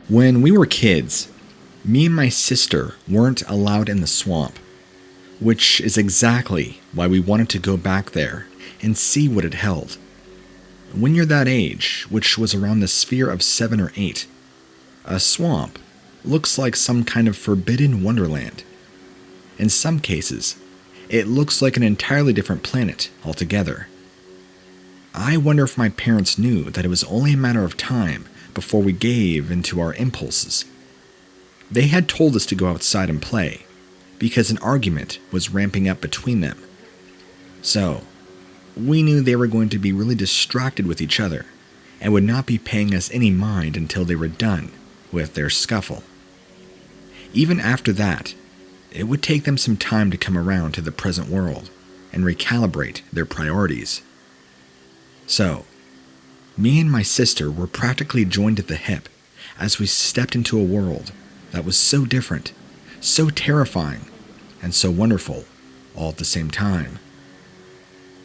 When we were kids, me and my sister weren't allowed in the swamp, which is exactly why we wanted to go back there and see what it held. When you're that age, which was around the sphere of 7 or 8, a swamp looks like some kind of forbidden wonderland. In some cases, it looks like an entirely different planet altogether. I wonder if my parents knew that it was only a matter of time before we gave into our impulses. They had told us to go outside and play, because an argument was ramping up between them. So, we knew they were going to be really distracted with each other, and would not be paying us any mind until they were done with their scuffle. Even after that, it would take them some time to come around to the present world, and recalibrate their priorities. So, me and my sister were practically joined at the hip as we stepped into a world that was so different, so terrifying, and so wonderful all at the same time.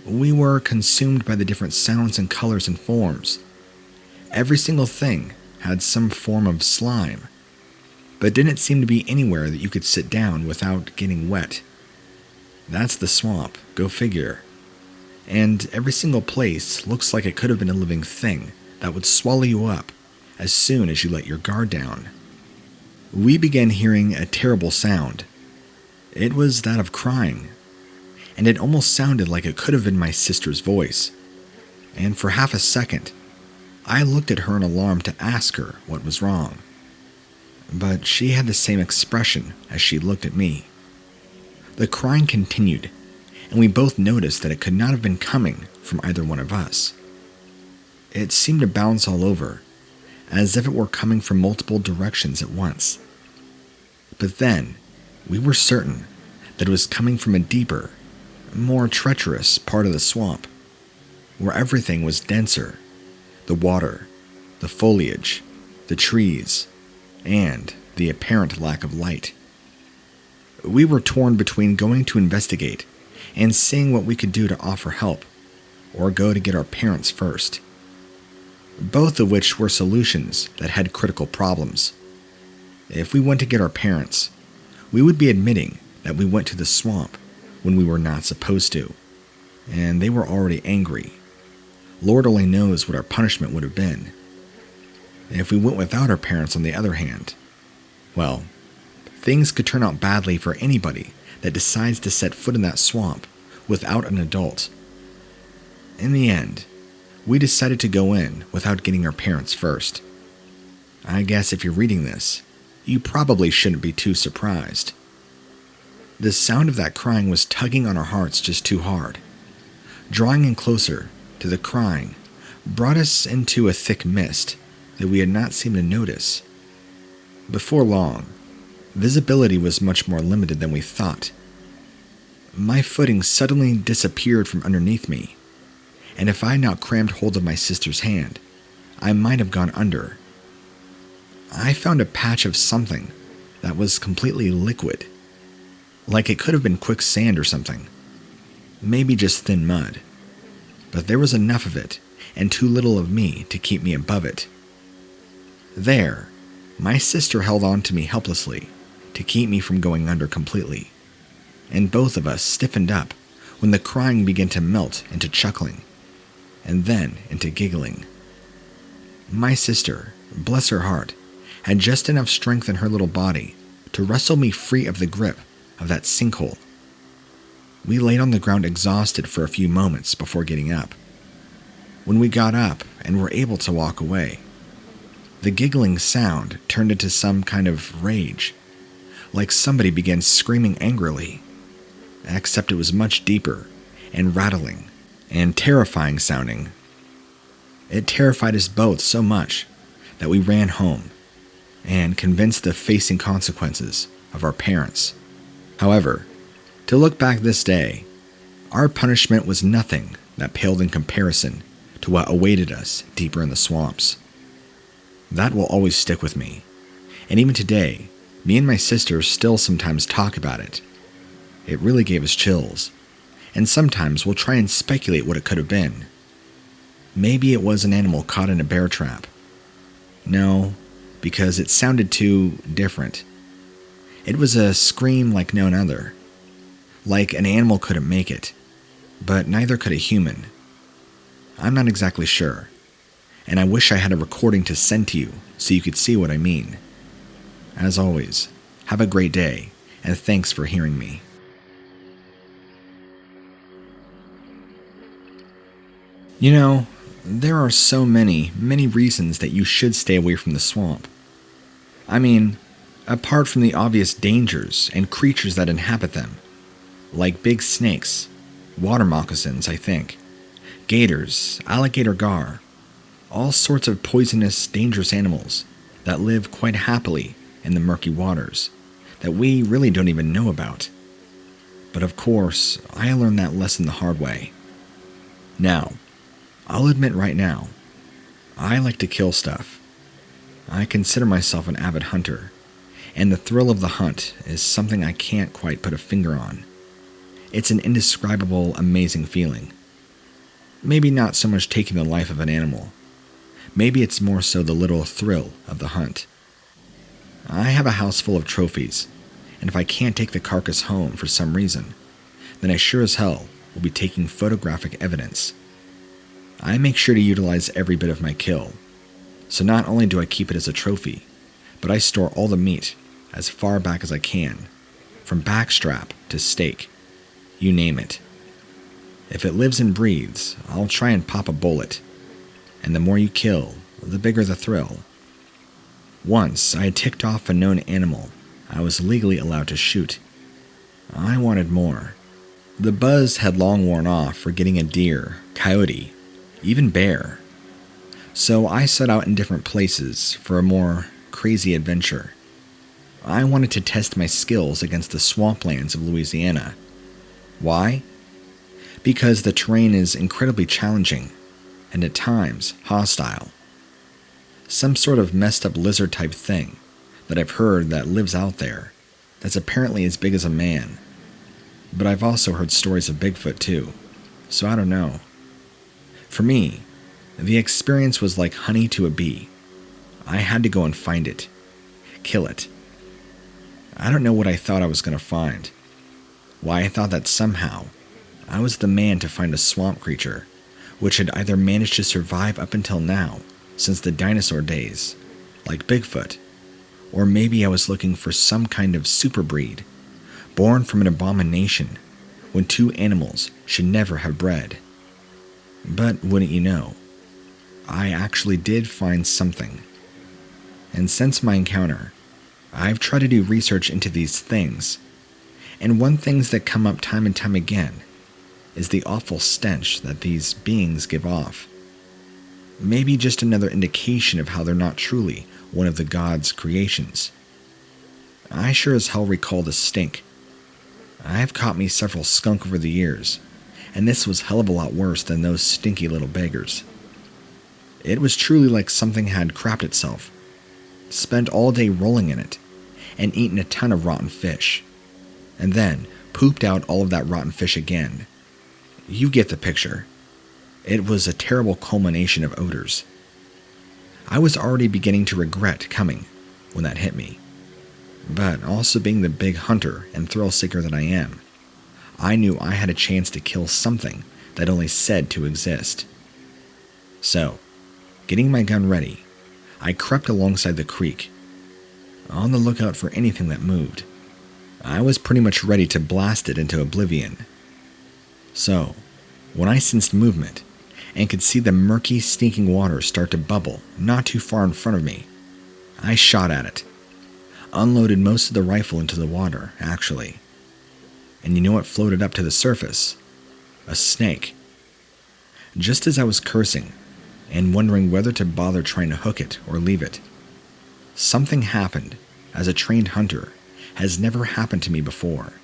We were consumed by the different sounds and colors and forms. Every single thing had some form of slime, but didn't seem to be anywhere that you could sit down without getting wet. That's the swamp, go figure. And every single place looks like it could have been a living thing that would swallow you up as soon as you let your guard down. We began hearing a terrible sound. It was that of crying, and it almost sounded like it could have been my sister's voice. And for half a second, I looked at her in alarm to ask her what was wrong. But she had the same expression as she looked at me. The crying continued, and we both noticed that it could not have been coming from either one of us. It seemed to bounce all over, as if it were coming from multiple directions at once. But then, we were certain that it was coming from a deeper, more treacherous part of the swamp, where everything was denser: the water, the foliage, the trees, and the apparent lack of light. We were torn between going to investigate and seeing what we could do to offer help, or go to get our parents first. Both of which were solutions that had critical problems. If we went to get our parents, we would be admitting that we went to the swamp when we were not supposed to, and they were already angry. Lord only knows what our punishment would have been. If we went without our parents, on the other hand, well, things could turn out badly for anybody that decides to set foot in that swamp without an adult. In the end, we decided to go in without getting our parents first. I guess if you're reading this, you probably shouldn't be too surprised. The sound of that crying was tugging on our hearts just too hard. Drawing in closer to the crying brought us into a thick mist that we had not seemed to notice. Before long, visibility was much more limited than we thought. My footing suddenly disappeared from underneath me, and if I had not crammed hold of my sister's hand, I might have gone under. I found a patch of something that was completely liquid, like it could have been quicksand or something, maybe just thin mud, but there was enough of it and too little of me to keep me above it. There, my sister held on to me helplessly to keep me from going under completely, and both of us stiffened up when the crying began to melt into chuckling, and then into giggling. My sister, bless her heart, had just enough strength in her little body to wrestle me free of the grip of that sinkhole. We laid on the ground exhausted for a few moments before getting up. When we got up and were able to walk away, the giggling sound turned into some kind of rage, like somebody began screaming angrily, except it was much deeper and rattling and terrifying sounding. It terrified us both so much that we ran home and convinced of facing consequences of our parents. However, to look back this day, our punishment was nothing that paled in comparison to what awaited us deeper in the swamps. That will always stick with me, and even today, me and my sister still sometimes talk about it. It really gave us chills, and sometimes we'll try and speculate what it could have been. Maybe it was an animal caught in a bear trap. No, because it sounded too different. It was a scream like none other. Like an animal couldn't make it, but neither could a human. I'm not exactly sure, and I wish I had a recording to send to you so you could see what I mean. As always, have a great day, and thanks for hearing me. You know, there are so many reasons that you should stay away from the swamp. I mean, apart from the obvious dangers and creatures that inhabit them, like big snakes, water moccasins, I think, gators, alligator gar, all sorts of poisonous, dangerous animals that live quite happily in the murky waters that we really don't even know about. But of course, I learned that lesson the hard way. Now, I'll admit right now, I like to kill stuff. I consider myself an avid hunter, and the thrill of the hunt is something I can't quite put a finger on. It's an indescribable, amazing feeling. Maybe not so much taking the life of an animal. Maybe it's more so the little thrill of the hunt. I have a house full of trophies, and if I can't take the carcass home for some reason, then I sure as hell will be taking photographic evidence. I make sure to utilize every bit of my kill, so not only do I keep it as a trophy, but I store all the meat as far back as I can, from backstrap to steak, you name it. If it lives and breathes, I'll try and pop a bullet, and the more you kill, the bigger the thrill. Once, I had ticked off a known animal I was legally allowed to shoot. I wanted more. The buzz had long worn off for getting a deer, coyote, even bear. So I set out in different places for a more crazy adventure. I wanted to test my skills against the swamplands of Louisiana. Why? Because the terrain is incredibly challenging, and at times hostile. Some sort of messed up lizard type thing that I've heard that lives out there that's apparently as big as a man. But I've also heard stories of Bigfoot too, so I don't know. For me, the experience was like honey to a bee. I had to go and find it, kill it. I don't know what I thought I was going to find. Why I thought that somehow I was the man to find a swamp creature which had either managed to survive up until now, since the dinosaur days, like Bigfoot, or maybe I was looking for some kind of super breed, born from an abomination, when two animals should never have bred. But wouldn't you know, I actually did find something. And since my encounter, I've tried to do research into these things, and one thing that come up time and time again is the awful stench that these beings give off. Maybe just another indication of how they're not truly one of the gods' creations. I sure as hell recall the stink. I've caught me several skunk over the years, and this was hell of a lot worse than those stinky little beggars. It was truly like something had crapped itself, spent all day rolling in it, and eaten a ton of rotten fish, and then pooped out all of that rotten fish again. You get the picture. It was a terrible culmination of odors. I was already beginning to regret coming when that hit me, but also being the big hunter and thrill seeker that I am, I knew I had a chance to kill something that only said to exist. So, getting my gun ready, I crept alongside the creek, on the lookout for anything that moved. I was pretty much ready to blast it into oblivion. So, when I sensed movement, and could see the murky, stinking water start to bubble not too far in front of me, I shot at it. Unloaded most of the rifle into the water, actually. And you know what floated up to the surface? A snake. Just as I was cursing, and wondering whether to bother trying to hook it or leave it, something happened, as a trained hunter, has never happened to me before.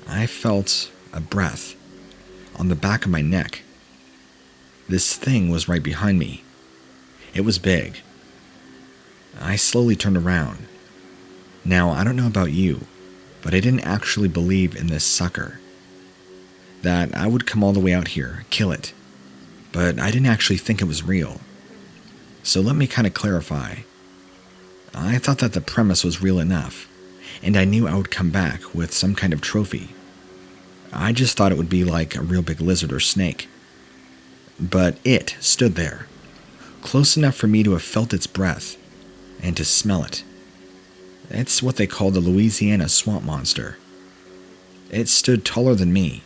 I felt a breath on the back of my neck. This thing was right behind me. It was big. I slowly turned around. Now, I don't know about you, but I didn't actually believe in this sucker. That I would come all the way out here, kill it. But I didn't actually think it was real. So let me kind of clarify. I thought that the premise was real enough, and I knew I would come back with some kind of trophy. I just thought it would be like a real big lizard or snake. But it stood there, close enough for me to have felt its breath and to smell it. It's what they call the Louisiana swamp monster. It stood taller than me,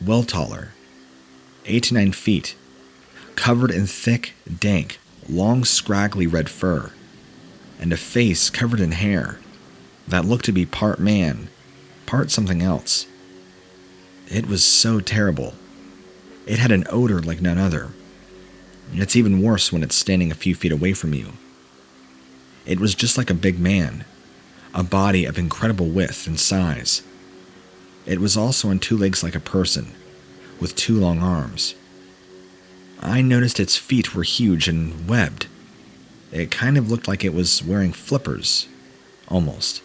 well taller, 8 to 9 feet, covered in thick, dank, long, scraggly red fur, and a face covered in hair that looked to be part man, part something else. It was so terrible. It had an odor like none other. It's even worse when it's standing a few feet away from you. It was just like a big man, a body of incredible width and size. It was also on 2 legs like a person, with 2 long arms. I noticed its feet were huge and webbed. It kind of looked like it was wearing flippers, almost.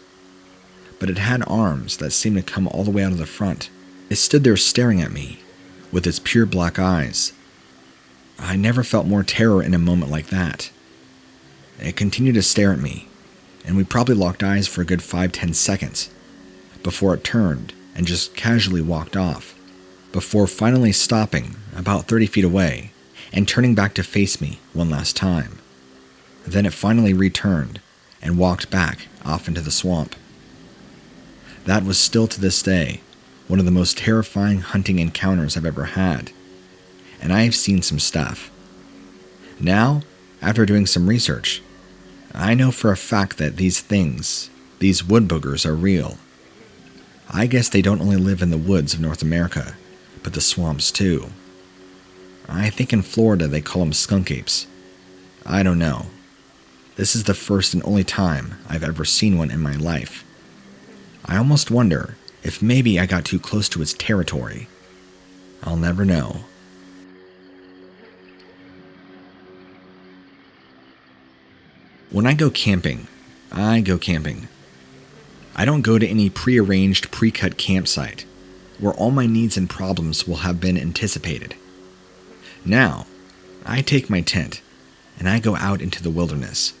But it had arms that seemed to come all the way out of the front. It stood there staring at me, with its pure black eyes. I never felt more terror in a moment like that. It continued to stare at me, and we probably locked eyes for a good 5-10 seconds, before it turned and just casually walked off, before finally stopping about 30 feet away and turning back to face me one last time. Then it finally returned and walked back off into the swamp. That was still to this day one of the most terrifying hunting encounters I've ever had, and I have seen some stuff. Now, after doing some research, I know for a fact that these things, these wood boogers, are real. I guess they don't only live in the woods of North America, but the swamps too. I think in Florida they call them skunk apes. I don't know. This is the first and only time I've ever seen one in my life. I almost wonder if maybe I got too close to its territory. I'll never know. When I go camping, I go camping. I don't go to any prearranged, pre-cut campsite where all my needs and problems will have been anticipated. Now, I take my tent and I go out into the wilderness.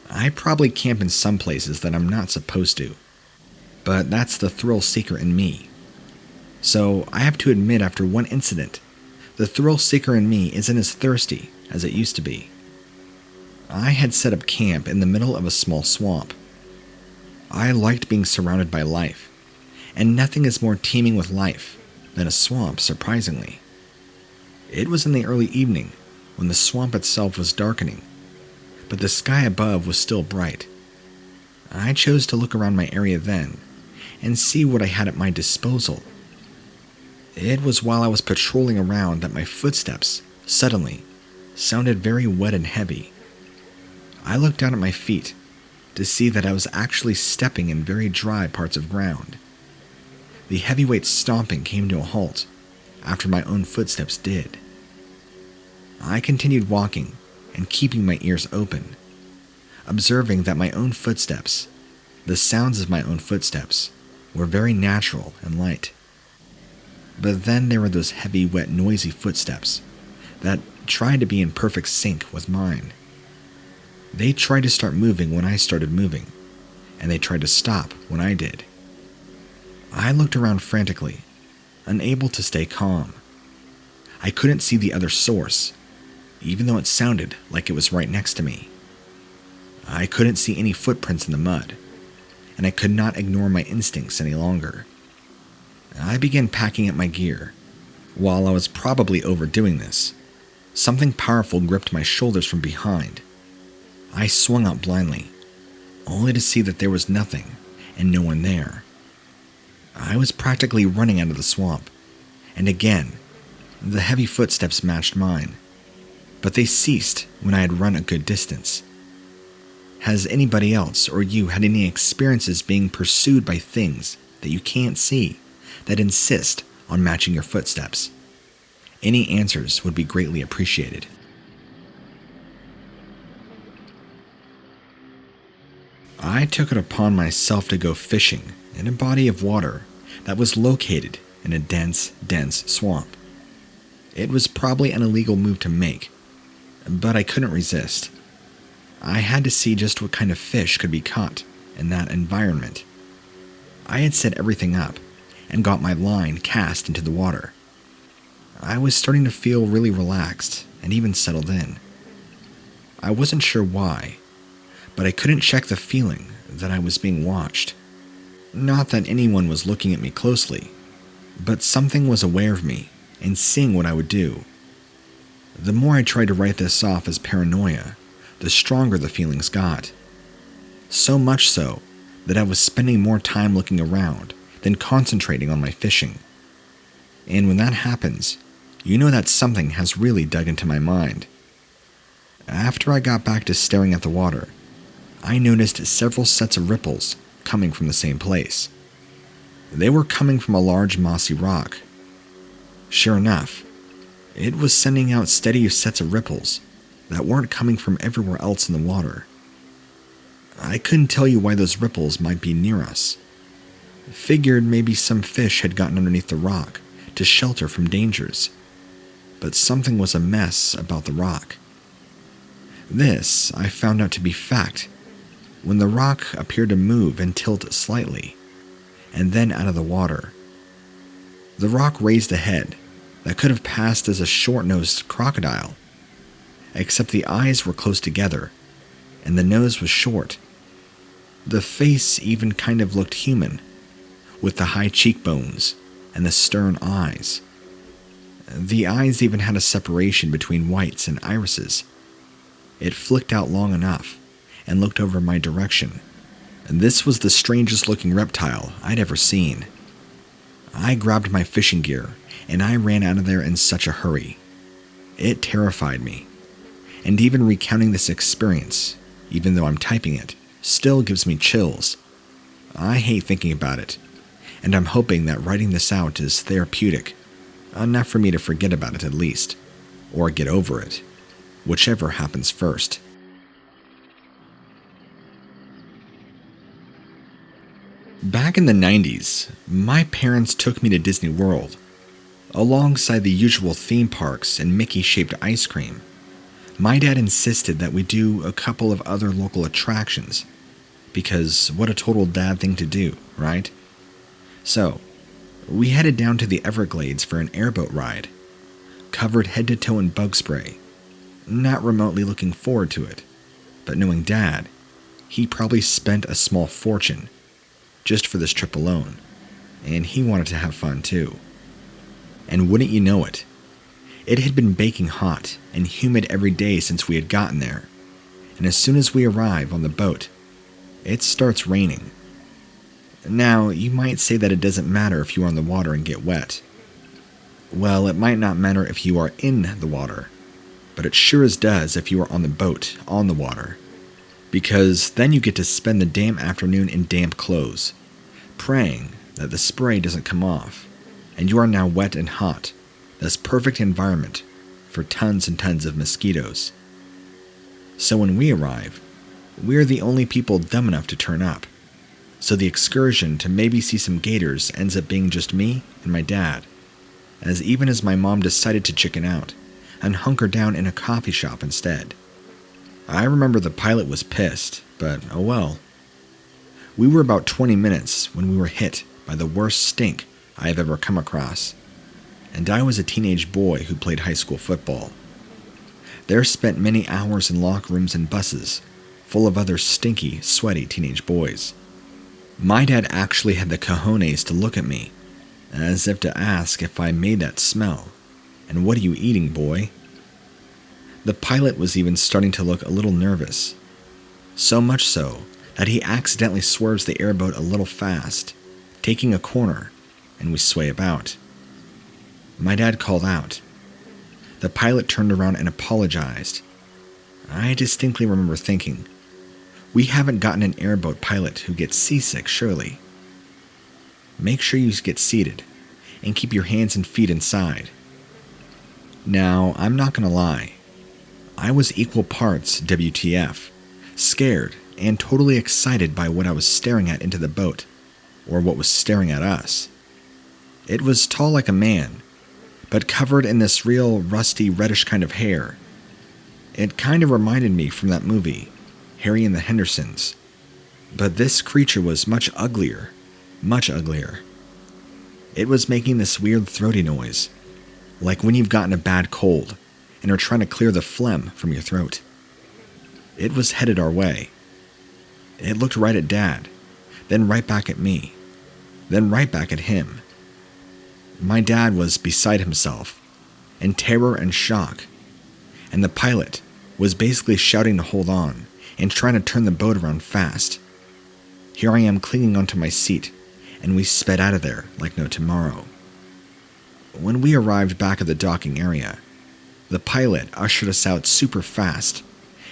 I probably camp in some places that I'm not supposed to, but that's the thrill seeker in me. So I have to admit, after one incident, the thrill seeker in me isn't as thirsty as it used to be. I had set up camp in the middle of a small swamp. I liked being surrounded by life, and nothing is more teeming with life than a swamp, surprisingly. It was in the early evening, when the swamp itself was darkening, but the sky above was still bright. I chose to look around my area then, and see what I had at my disposal. It was while I was patrolling around that my footsteps, suddenly, sounded very wet and heavy. I looked down at my feet to see that I was actually stepping in very dry parts of ground. The heavyweight stomping came to a halt after my own footsteps did. I continued walking and keeping my ears open, observing that my own footsteps, the sounds of my own footsteps, were very natural and light. But then there were those heavy, wet, noisy footsteps that tried to be in perfect sync with mine. They tried to start moving when I started moving, and they tried to stop when I did. I looked around frantically, unable to stay calm. I couldn't see the other source, even though it sounded like it was right next to me. I couldn't see any footprints in the mud, and I could not ignore my instincts any longer. I began packing up my gear. While I was probably overdoing this, something powerful gripped my shoulders from behind. I swung out blindly, only to see that there was nothing and no one there. I was practically running out of the swamp, and again, the heavy footsteps matched mine, but they ceased when I had run a good distance. Has anybody else or you had any experiences being pursued by things that you can't see that insist on matching your footsteps? Any answers would be greatly appreciated. I took it upon myself to go fishing in a body of water that was located in a dense swamp. It was probably an illegal move to make, but I couldn't resist. I had to see just what kind of fish could be caught in that environment. I had set everything up and got my line cast into the water. I was starting to feel really relaxed and even settled in. I wasn't sure why, but I couldn't shake the feeling that I was being watched. Not that anyone was looking at me closely, but something was aware of me and seeing what I would do. The more I tried to write this off as paranoia, the stronger the feelings got. So much so that I was spending more time looking around than concentrating on my fishing. And when that happens, you know that something has really dug into my mind. After I got back to staring at the water, I noticed several sets of ripples coming from the same place. They were coming from a large mossy rock. Sure enough, it was sending out steady sets of ripples that weren't coming from everywhere else in the water. I couldn't tell you why those ripples might be near us. Figured maybe some fish had gotten underneath the rock to shelter from dangers, but something was amiss about the rock. This I found out to be fact when the rock appeared to move and tilt slightly, and then out of the water. The rock raised a head that could have passed as a short-nosed crocodile, except the eyes were close together, and the nose was short. The face even kind of looked human, with the high cheekbones and the stern eyes. The eyes even had a separation between whites and irises. It flicked out long enough and looked over my direction, and this was the strangest looking reptile I'd ever seen. I grabbed my fishing gear and I ran out of there in such a hurry. It terrified me, and even recounting this experience, even though I'm typing it, still gives me chills. I hate thinking about it, and I'm hoping that writing this out is therapeutic, enough for me to forget about it at least, or get over it, whichever happens first. Back in the 90s, my parents took me to Disney World. Alongside the usual theme parks and Mickey-shaped ice cream, my dad insisted that we do a couple of other local attractions, because what a total dad thing to do, right? So, we headed down to the Everglades for an airboat ride, covered head to toe in bug spray, not remotely looking forward to it, but knowing Dad, he probably spent a small fortune just for this trip alone, and he wanted to have fun too. And wouldn't you know it, it had been baking hot and humid every day since we had gotten there, and as soon as we arrive on the boat, it starts raining. Now, you might say that it doesn't matter if you are on the water and get wet. Well, it might not matter if you are in the water, but it sure as does if you are on the boat on the water, because then you get to spend the damn afternoon in damp clothes, praying that the spray doesn't come off, and you are now wet and hot, this perfect environment for tons and tons of mosquitoes. So when we arrive, we're the only people dumb enough to turn up, so the excursion to maybe see some gators ends up being just me and my dad, as my mom decided to chicken out and hunker down in a coffee shop instead. I remember the pilot was pissed, but oh well. We were about 20 minutes when we were hit by the worst stink I have ever come across, and I was a teenage boy who played high school football. There spent many hours in locker rooms and buses, full of other stinky, sweaty teenage boys. My dad actually had the cojones to look at me, as if to ask if I made that smell, and what are you eating, boy? The pilot was even starting to look a little nervous, so much so that he accidentally swerves the airboat a little fast, taking a corner, and we sway about. My dad called out. The pilot turned around and apologized. I distinctly remember thinking, we haven't gotten an airboat pilot who gets seasick, surely. Make sure you get seated, and keep your hands and feet inside. Now, I'm not gonna lie. I was equal parts WTF, scared and totally excited by what I was staring at into the boat, or what was staring at us. It was tall like a man, but covered in this real rusty reddish kind of hair. It kind of reminded me from that movie, Harry and the Hendersons. But this creature was much uglier. Much uglier. It was making this weird throaty noise, like when you've gotten a bad cold and are trying to clear the phlegm from your throat. It was headed our way. It looked right at Dad, then right back at me, then right back at him. My dad was beside himself, in terror and shock, and the pilot was basically shouting to hold on and trying to turn the boat around fast. Here I am clinging onto my seat, and we sped out of there like no tomorrow. When we arrived back at the docking area, the pilot ushered us out super fast,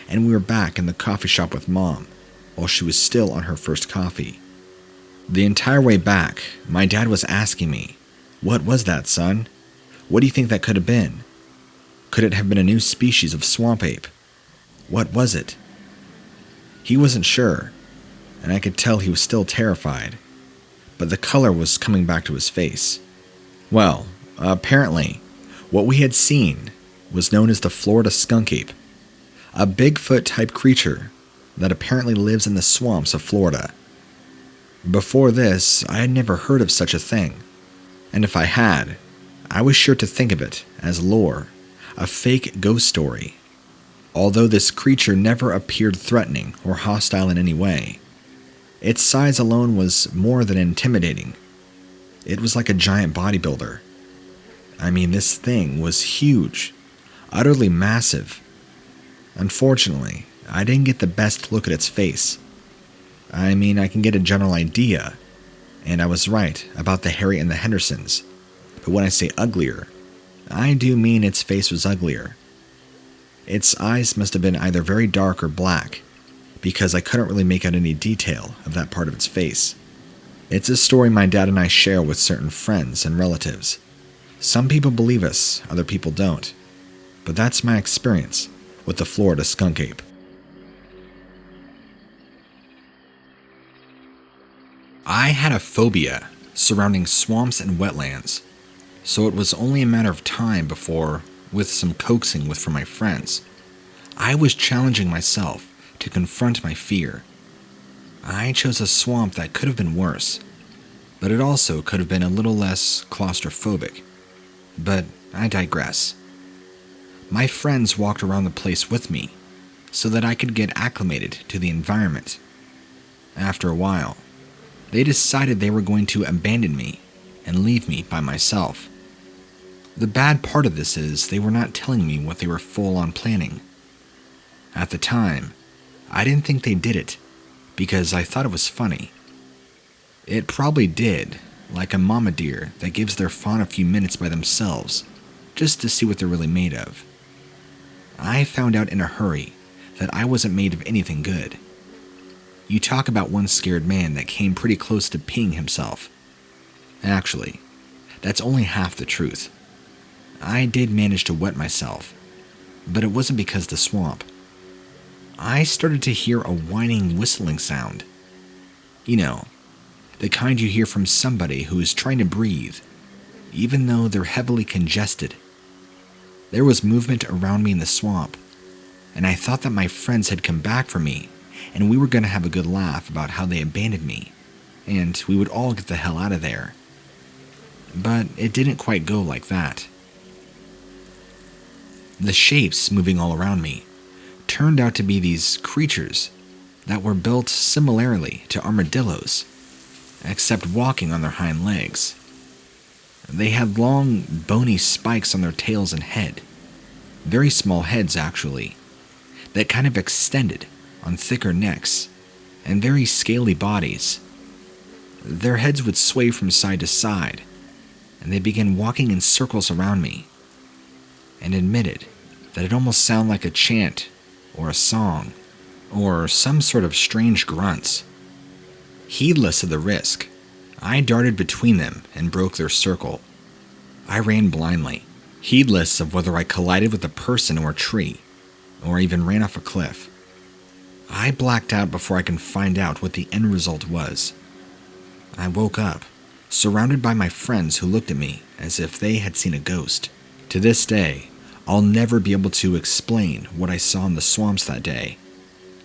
and we were back in the coffee shop with Mom while she was still on her first coffee. The entire way back, my dad was asking me, "What was that, son? What do you think that could have been? Could it have been a new species of swamp ape? What was it?" He wasn't sure, and I could tell he was still terrified, but the color was coming back to his face. Well, apparently, what we had seen was known as the Florida skunk ape, a Bigfoot-type creature that apparently lives in the swamps of Florida. Before this, I had never heard of such a thing, and if I had, I was sure to think of it as lore, a fake ghost story. Although this creature never appeared threatening or hostile in any way, its size alone was more than intimidating. It was like a giant bodybuilder. I mean, this thing was huge, utterly massive. Unfortunately, I didn't get the best look at its face. I mean, I can get a general idea, and I was right about the Harry and the Hendersons, but when I say uglier, I do mean its face was uglier. Its eyes must have been either very dark or black, because I couldn't really make out any detail of that part of its face. It's a story my dad and I share with certain friends and relatives. Some people believe us, other people don't, but that's my experience with the Florida skunk ape. I had a phobia surrounding swamps and wetlands, so it was only a matter of time before, with some coaxing from my friends, I was challenging myself to confront my fear. I chose a swamp that could have been worse, but it also could have been a little less claustrophobic. But I digress. My friends walked around the place with me so that I could get acclimated to the environment. After a while, they decided they were going to abandon me and leave me by myself. The bad part of this is they were not telling me what they were full on planning. At the time, I didn't think they did it because I thought it was funny. It probably did, like a mama deer that gives their fawn a few minutes by themselves just to see what they're really made of. I found out in a hurry that I wasn't made of anything good. You talk about one scared man that came pretty close to peeing himself. Actually, that's only half the truth. I did manage to wet myself, but it wasn't because of the swamp. I started to hear a whining, whistling sound. You know, the kind you hear from somebody who is trying to breathe, even though they're heavily congested. There was movement around me in the swamp, and I thought that my friends had come back for me, and we were going to have a good laugh about how they abandoned me, and we would all get the hell out of there. But it didn't quite go like that. The shapes moving all around me turned out to be these creatures that were built similarly to armadillos, except walking on their hind legs. They had long, bony spikes on their tails and head, very small heads actually, that kind of extended on thicker necks, and very scaly bodies. Their heads would sway from side to side, and they began walking in circles around me, and admitted that it almost sounded like a chant, or a song, or some sort of strange grunts. Heedless of the risk, I darted between them and broke their circle. I ran blindly, heedless of whether I collided with a person or a tree, or even ran off a cliff. I blacked out before I could find out what the end result was. I woke up, surrounded by my friends who looked at me as if they had seen a ghost. To this day, I'll never be able to explain what I saw in the swamps that day.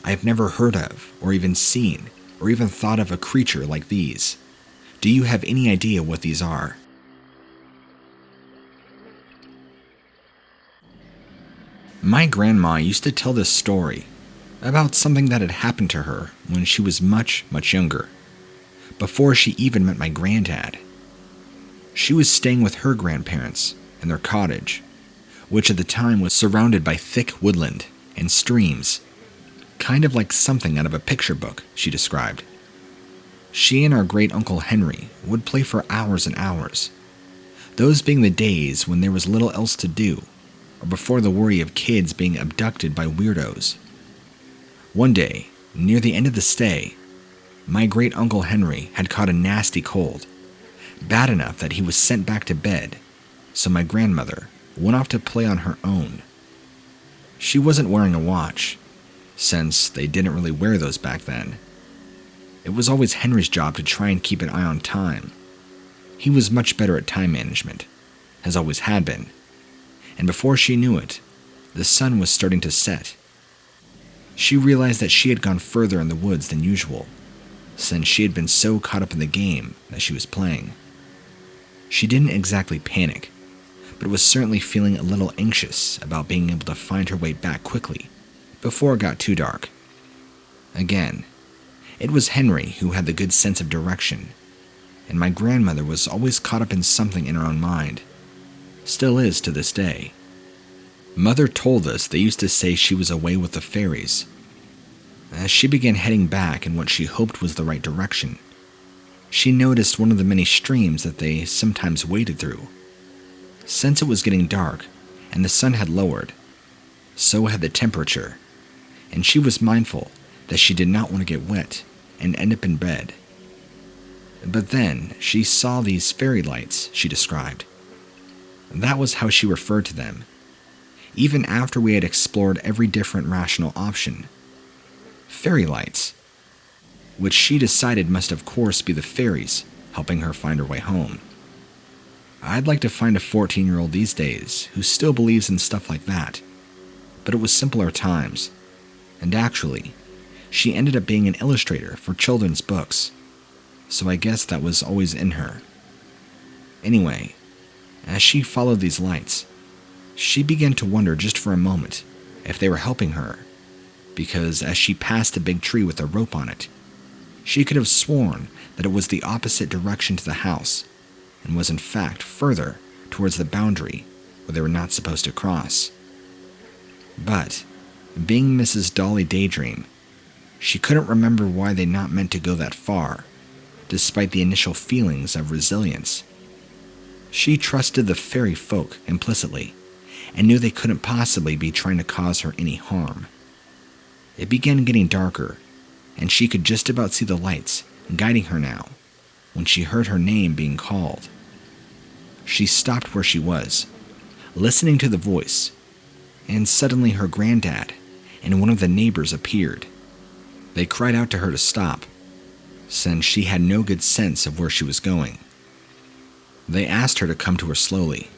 I have never heard of, or even seen, or even thought of a creature like these. Do you have any idea what these are? My grandma used to tell this story about something that had happened to her when she was much, much younger, before she even met my granddad. She was staying with her grandparents in their cottage, which at the time was surrounded by thick woodland and streams, kind of like something out of a picture book, she described. She and our great-uncle Henry would play for hours and hours, those being the days when there was little else to do, or before the worry of kids being abducted by weirdos. One day, near the end of the stay, my great-uncle Henry had caught a nasty cold, bad enough that he was sent back to bed, so my grandmother went off to play on her own. She wasn't wearing a watch, since they didn't really wear those back then. It was always Henry's job to try and keep an eye on time. He was much better at time management, has always had been, and before she knew it, the sun was starting to set. She realized that she had gone further in the woods than usual, since she had been so caught up in the game that she was playing. She didn't exactly panic, but was certainly feeling a little anxious about being able to find her way back quickly before it got too dark. Again, it was Henry who had the good sense of direction, and my grandmother was always caught up in something in her own mind. Still is to this day. Mother told us they used to say she was away with the fairies. As she began heading back in what she hoped was the right direction, she noticed one of the many streams that they sometimes waded through. Since it was getting dark and the sun had lowered, so had the temperature, and she was mindful that she did not want to get wet and end up in bed. But then she saw these fairy lights, she described. That was how she referred to them, even after we had explored every different rational option. Fairy lights, which she decided must of course be the fairies helping her find her way home. I'd like to find a 14-year-old these days who still believes in stuff like that, but it was simpler times, and actually, she ended up being an illustrator for children's books, so I guess that was always in her. Anyway, as she followed these lights, she began to wonder just for a moment if they were helping her, because as she passed a big tree with a rope on it, she could have sworn that it was the opposite direction to the house, and was in fact further towards the boundary where they were not supposed to cross. But, being Mrs. Dolly Daydream, she couldn't remember why they not meant to go that far, despite the initial feelings of resilience. She trusted the fairy folk implicitly, and knew they couldn't possibly be trying to cause her any harm. It began getting darker, and she could just about see the lights guiding her now, when she heard her name being called. She stopped where she was, listening to the voice, and suddenly her granddad and one of the neighbors appeared. They cried out to her to stop, since she had no good sense of where she was going. They asked her to come to her slowly,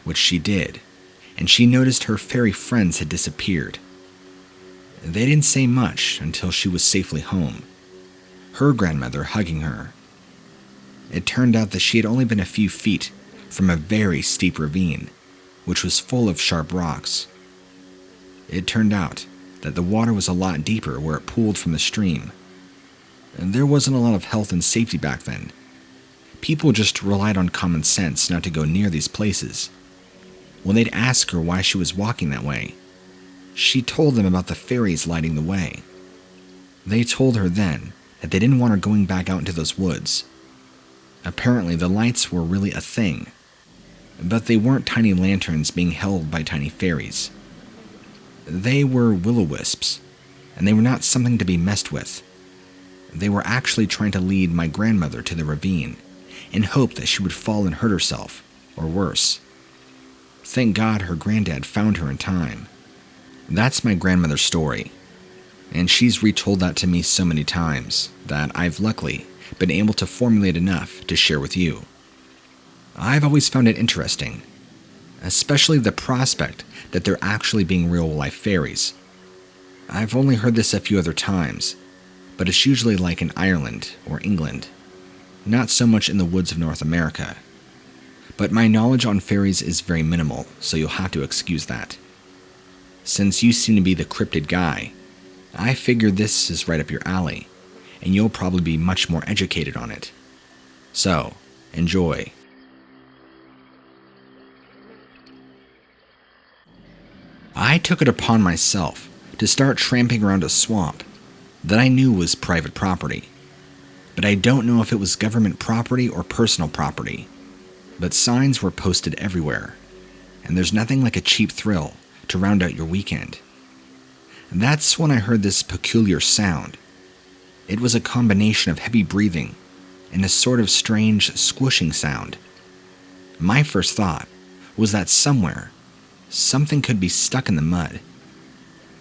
which she did, and she noticed her fairy friends had disappeared. They didn't say much until she was safely home, her grandmother hugging her. It turned out that she had only been a few feet from a very steep ravine, which was full of sharp rocks. It turned out that the water was a lot deeper where it pooled from the stream, and there wasn't a lot of health and safety back then. People just relied on common sense not to go near these places. When they'd ask her why she was walking that way, she told them about the fairies lighting the way. They told her then that they didn't want her going back out into those woods. Apparently the lights were really a thing, but they weren't tiny lanterns being held by tiny fairies. They were willow wisps, and they were not something to be messed with. They were actually trying to lead my grandmother to the ravine, in hope that she would fall and hurt herself, or worse. Thank God her granddad found her in time. That's my grandmother's story, and she's retold that to me so many times that I've luckily been able to formulate enough to share with you. I've always found it interesting, especially the prospect that they're actually being real-life fairies. I've only heard this a few other times, but it's usually like in Ireland or England, not so much in the woods of North America. But my knowledge on fairies is very minimal, so you'll have to excuse that. Since you seem to be the cryptid guy, I figure this is right up your alley, and you'll probably be much more educated on it. So, enjoy. I took it upon myself to start tramping around a swamp that I knew was private property, but I don't know if it was government property or personal property. But signs were posted everywhere, and there's nothing like a cheap thrill to round out your weekend. That's when I heard this peculiar sound. It was a combination of heavy breathing and a sort of strange squishing sound. My first thought was that somewhere, something could be stuck in the mud.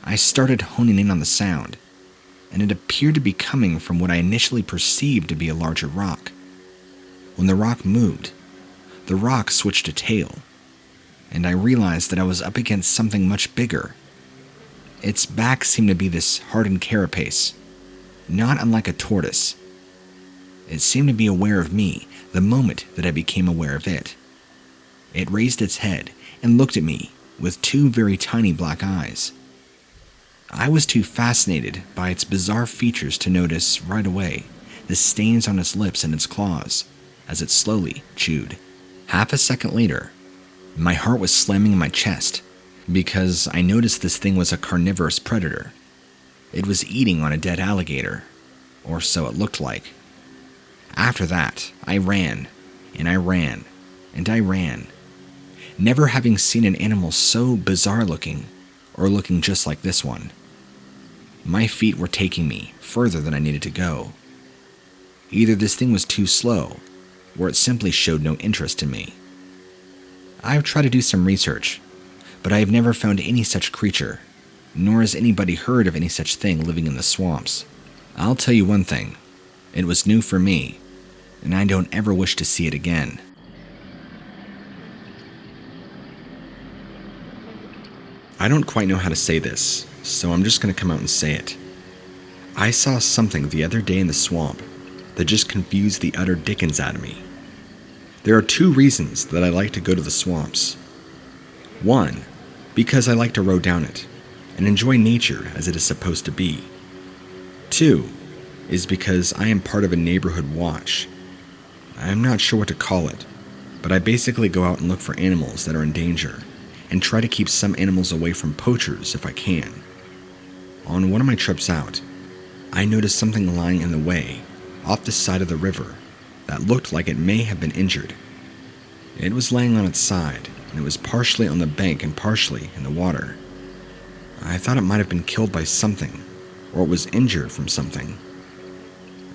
I started honing in on the sound, and it appeared to be coming from what I initially perceived to be a larger rock. When the rock moved, the rock switched a tail, and I realized that I was up against something much bigger. Its back seemed to be this hardened carapace, not unlike a tortoise. It seemed to be aware of me the moment that I became aware of it. It raised its head and looked at me with two very tiny black eyes. I was too fascinated by its bizarre features to notice right away the stains on its lips and its claws as it slowly chewed. Half a second later, my heart was slamming in my chest because I noticed this thing was a carnivorous predator. It was eating on a dead alligator, or so it looked like. After that, I ran, and I ran, and I ran, never having seen an animal so bizarre looking, or looking just like this one. My feet were taking me further than I needed to go. Either this thing was too slow, or it simply showed no interest in me. I've tried to do some research, but I have never found any such creature, nor has anybody heard of any such thing living in the swamps. I'll tell you one thing, it was new for me, and I don't ever wish to see it again. I don't quite know how to say this, so I'm just going to come out and say it. I saw something the other day in the swamp that just confused the utter dickens out of me. There are two reasons that I like to go to the swamps. One, because I like to row down it and enjoy nature as it is supposed to be. Two, is because I am part of a neighborhood watch. I'm not sure what to call it, but I basically go out and look for animals that are in danger and try to keep some animals away from poachers if I can. On one of my trips out, I noticed something lying in the way, off the side of the river, that looked like it may have been injured. It was laying on its side, and it was partially on the bank and partially in the water. I thought it might have been killed by something, or it was injured from something.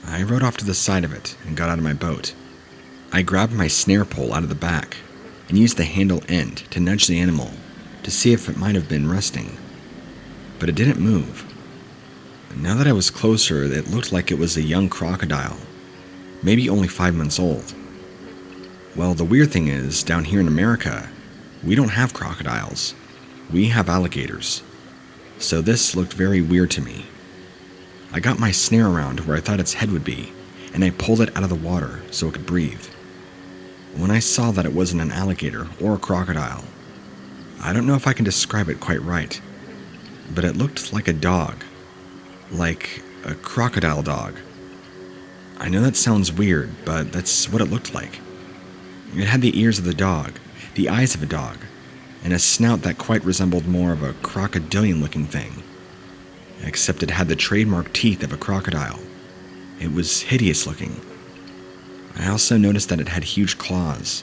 I rowed off to the side of it and got out of my boat. I grabbed my snare pole out of the back and used the handle end to nudge the animal to see if it might have been resting. But it didn't move. Now that I was closer, it looked like it was a young crocodile, maybe only 5 months old. Well, the weird thing is, down here in America, we don't have crocodiles. We have alligators. So this looked very weird to me. I got my snare around where I thought its head would be, and I pulled it out of the water so it could breathe. When I saw that it wasn't an alligator or a crocodile, I don't know if I can describe it quite right, but it looked like a dog. Like a crocodile dog. I know that sounds weird, but that's what it looked like. It had the ears of the dog, the eyes of a dog, and a snout that quite resembled more of a crocodilian-looking thing. Except it had the trademark teeth of a crocodile. It was hideous looking. I also noticed that it had huge claws,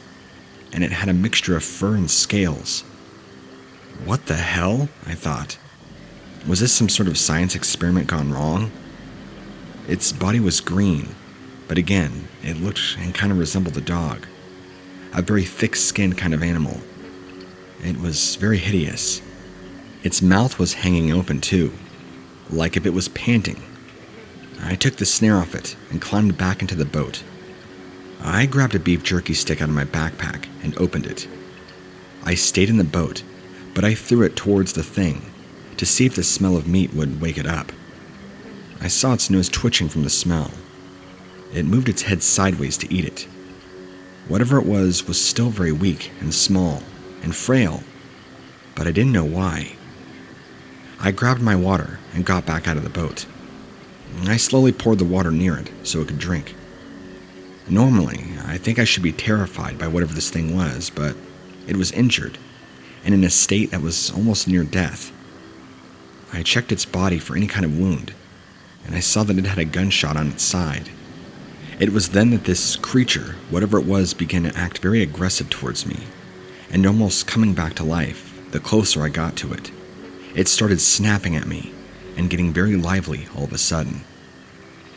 and it had a mixture of fur and scales. What the hell? I thought. Was this some sort of science experiment gone wrong? Its body was green, but again, it looked and kind of resembled a dog. A very thick-skinned kind of animal. It was very hideous. Its mouth was hanging open too, like if it was panting. I took the snare off it and climbed back into the boat. I grabbed a beef jerky stick out of my backpack and opened it. I stayed in the boat, but I threw it towards the thing, to see if the smell of meat would wake it up. I saw its nose twitching from the smell. It moved its head sideways to eat it. Whatever it was still very weak and small and frail, but I didn't know why. I grabbed my water and got back out of the boat. I slowly poured the water near it so it could drink. Normally, I think I should be terrified by whatever this thing was, but it was injured and in a state that was almost near death. I checked its body for any kind of wound, and I saw that it had a gunshot on its side. It was then that this creature, whatever it was, began to act very aggressive towards me, and almost coming back to life the closer I got to it. It started snapping at me and getting very lively all of a sudden.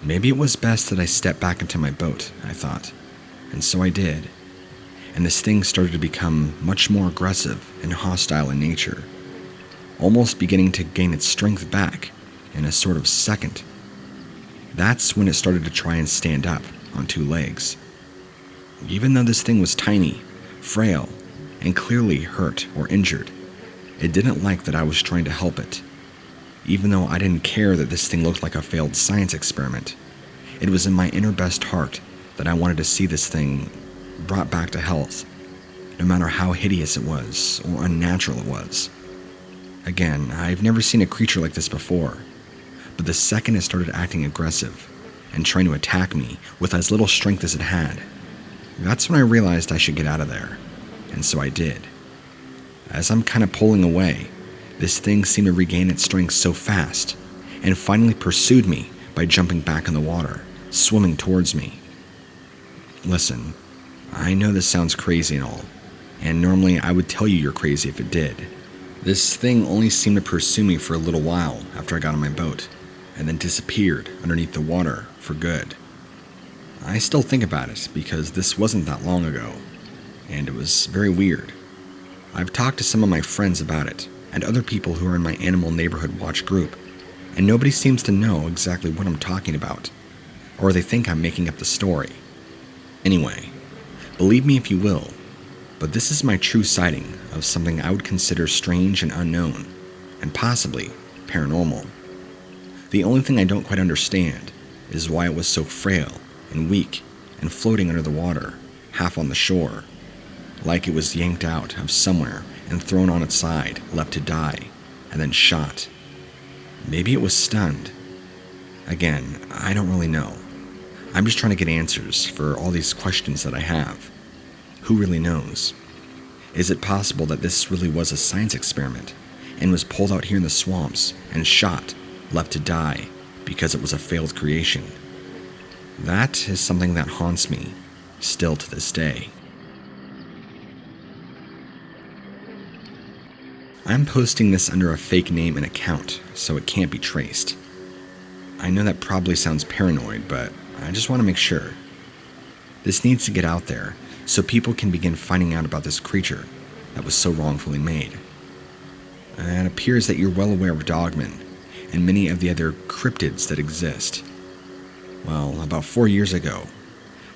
Maybe it was best that I step back into my boat, I thought, and so I did. And this thing started to become much more aggressive and hostile in nature, almost beginning to gain its strength back in a sort of second. That's when it started to try and stand up on two legs. Even though this thing was tiny, frail, and clearly hurt or injured, it didn't like that I was trying to help it. Even though I didn't care that this thing looked like a failed science experiment, it was in my inner best heart that I wanted to see this thing brought back to health, no matter how hideous it was or unnatural it was. Again, I've never seen a creature like this before, but the second it started acting aggressive and trying to attack me with as little strength as it had, that's when I realized I should get out of there, and so I did. As I'm kind of pulling away, this thing seemed to regain its strength so fast, and finally pursued me by jumping back in the water, swimming towards me. Listen, I know this sounds crazy and all, and normally I would tell you you're crazy if it did. This thing only seemed to pursue me for a little while after I got on my boat, and then disappeared underneath the water for good. I still think about it because this wasn't that long ago, and it was very weird. I've talked to some of my friends about it, and other people who are in my Animal Neighborhood Watch group, and nobody seems to know exactly what I'm talking about, or they think I'm making up the story. Anyway, believe me if you will, but this is my true sighting of something I would consider strange and unknown, and possibly paranormal. The only thing I don't quite understand is why it was so frail and weak and floating under the water, half on the shore, like it was yanked out of somewhere and thrown on its side, left to die, and then shot. Maybe it was stunned. Again, I don't really know. I'm just trying to get answers for all these questions that I have. Who really knows? Is it possible that this really was a science experiment and was pulled out here in the swamps and shot, left to die, because it was a failed creation? That is something that haunts me, still to this day. I'm posting this under a fake name and account, so it can't be traced. I know that probably sounds paranoid, but I just want to make sure. This needs to get out there so people can begin finding out about this creature that was so wrongfully made. It appears that you're well aware of Dogman and many of the other cryptids that exist. Well, about 4 years ago,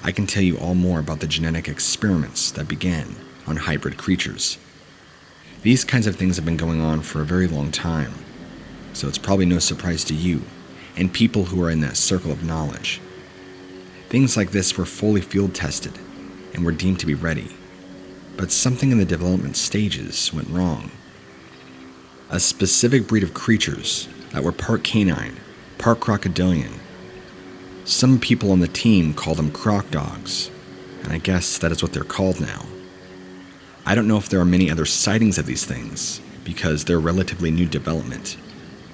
I can tell you all more about the genetic experiments that began on hybrid creatures. These kinds of things have been going on for a very long time, so it's probably no surprise to you and people who are in that circle of knowledge. Things like this were fully field tested and were deemed to be ready, but something in the development stages went wrong. A specific breed of creatures that were part canine, part crocodilian. Some people on the team call them croc dogs, and I guess that is what they're called now. I don't know if there are many other sightings of these things, because they're relatively new development,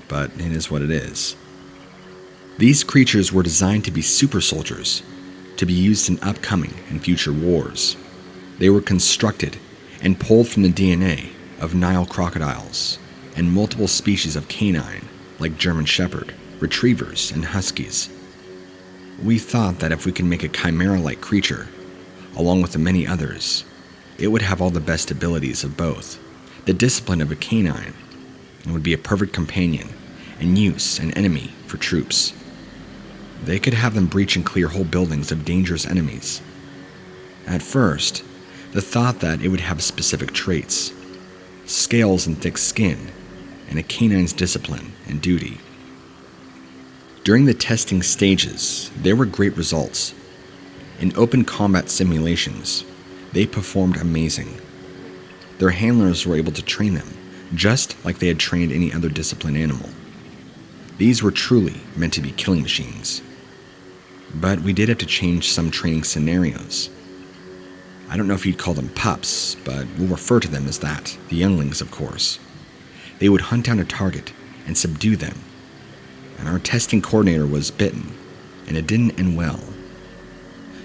but it is what it is. These creatures were designed to be super soldiers, to be used in upcoming and future wars. They were constructed and pulled from the DNA of Nile crocodiles and multiple species of canine, like German Shepherd, Retrievers, and Huskies. We thought that if we could make a chimera-like creature, along with the many others, it would have all the best abilities of both, the discipline of a canine, and would be a perfect companion and use an enemy for troops. They could have them breach and clear whole buildings of dangerous enemies. At first, the thought that it would have specific traits, scales and thick skin, and a canine's discipline and duty. During the testing stages, there were great results. In open combat simulations, they performed amazing. Their handlers were able to train them, just like they had trained any other disciplined animal. These were truly meant to be killing machines. But we did have to change some training scenarios. I don't know if you'd call them pups, but we'll refer to them as that, the younglings of course. They would hunt down a target and subdue them. And our testing coordinator was bitten, and it didn't end well.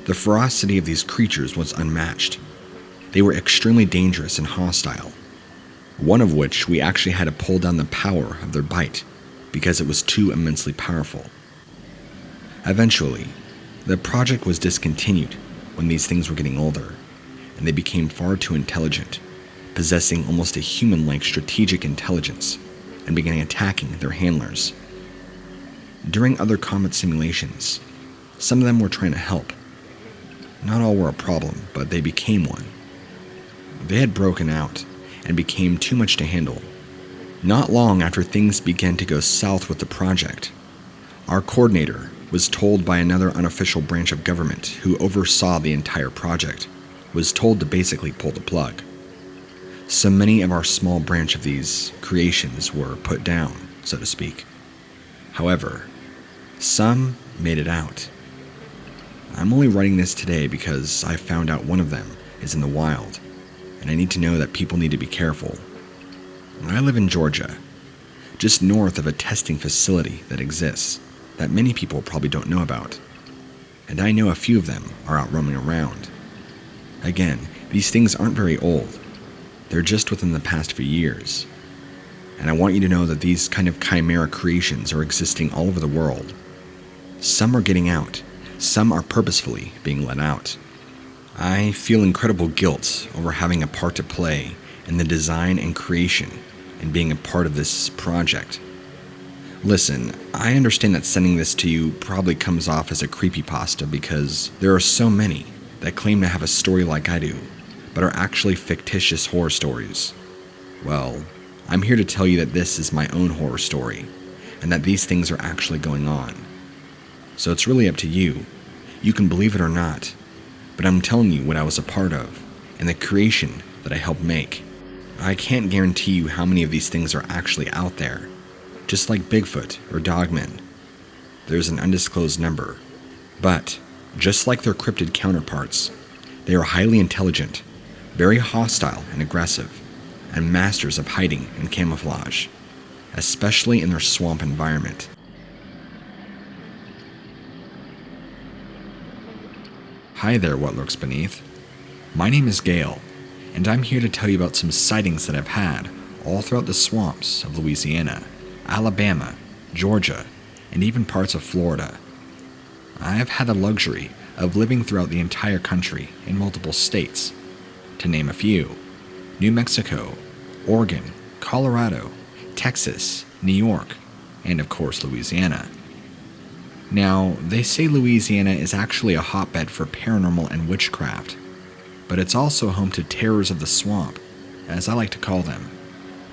The ferocity of these creatures was unmatched. They were extremely dangerous and hostile, one of which we actually had to pull down the power of their bite because it was too immensely powerful. Eventually, the project was discontinued when these things were getting older, and they became far too intelligent, possessing almost a human-like strategic intelligence, and began attacking their handlers. During other combat simulations, some of them were trying to help. Not all were a problem, but they became one. They had broken out and became too much to handle. Not long after things began to go south with the project, our coordinator was told by another unofficial branch of government who oversaw the entire project, was told to basically pull the plug. So many of our small branch of these creations were put down, so to speak. However, some made it out. I'm only writing this today because I found out one of them is in the wild, and I need to know that people need to be careful. I live in Georgia, just north of a testing facility that exists that many people probably don't know about, and I know a few of them are out roaming around. Again, these things aren't very old. They're just within the past few years. And I want you to know that these kind of chimera creations are existing all over the world. Some are getting out. Some are purposefully being let out. I feel incredible guilt over having a part to play in the design and creation and being a part of this project. Listen, I understand that sending this to you probably comes off as a creepypasta because there are so many that claim to have a story like I do, but are actually fictitious horror stories. Well, I'm here to tell you that this is my own horror story, and that these things are actually going on. So it's really up to you. You can believe it or not, but I'm telling you what I was a part of, and the creation that I helped make. I can't guarantee you how many of these things are actually out there. Just like Bigfoot or Dogman, there's an undisclosed number. But, just like their cryptid counterparts, they are highly intelligent, very hostile and aggressive, and masters of hiding and camouflage, especially in their swamp environment. Hi there, what lurks beneath. My name is Gale, and I'm here to tell you about some sightings that I've had all throughout the swamps of Louisiana, Alabama, Georgia, and even parts of Florida. I have had the luxury of living throughout the entire country in multiple states. To name a few: New Mexico, Oregon, Colorado, Texas, New York, and of course Louisiana. Now, they say Louisiana is actually a hotbed for paranormal and witchcraft, but it's also home to terrors of the swamp, as I like to call them,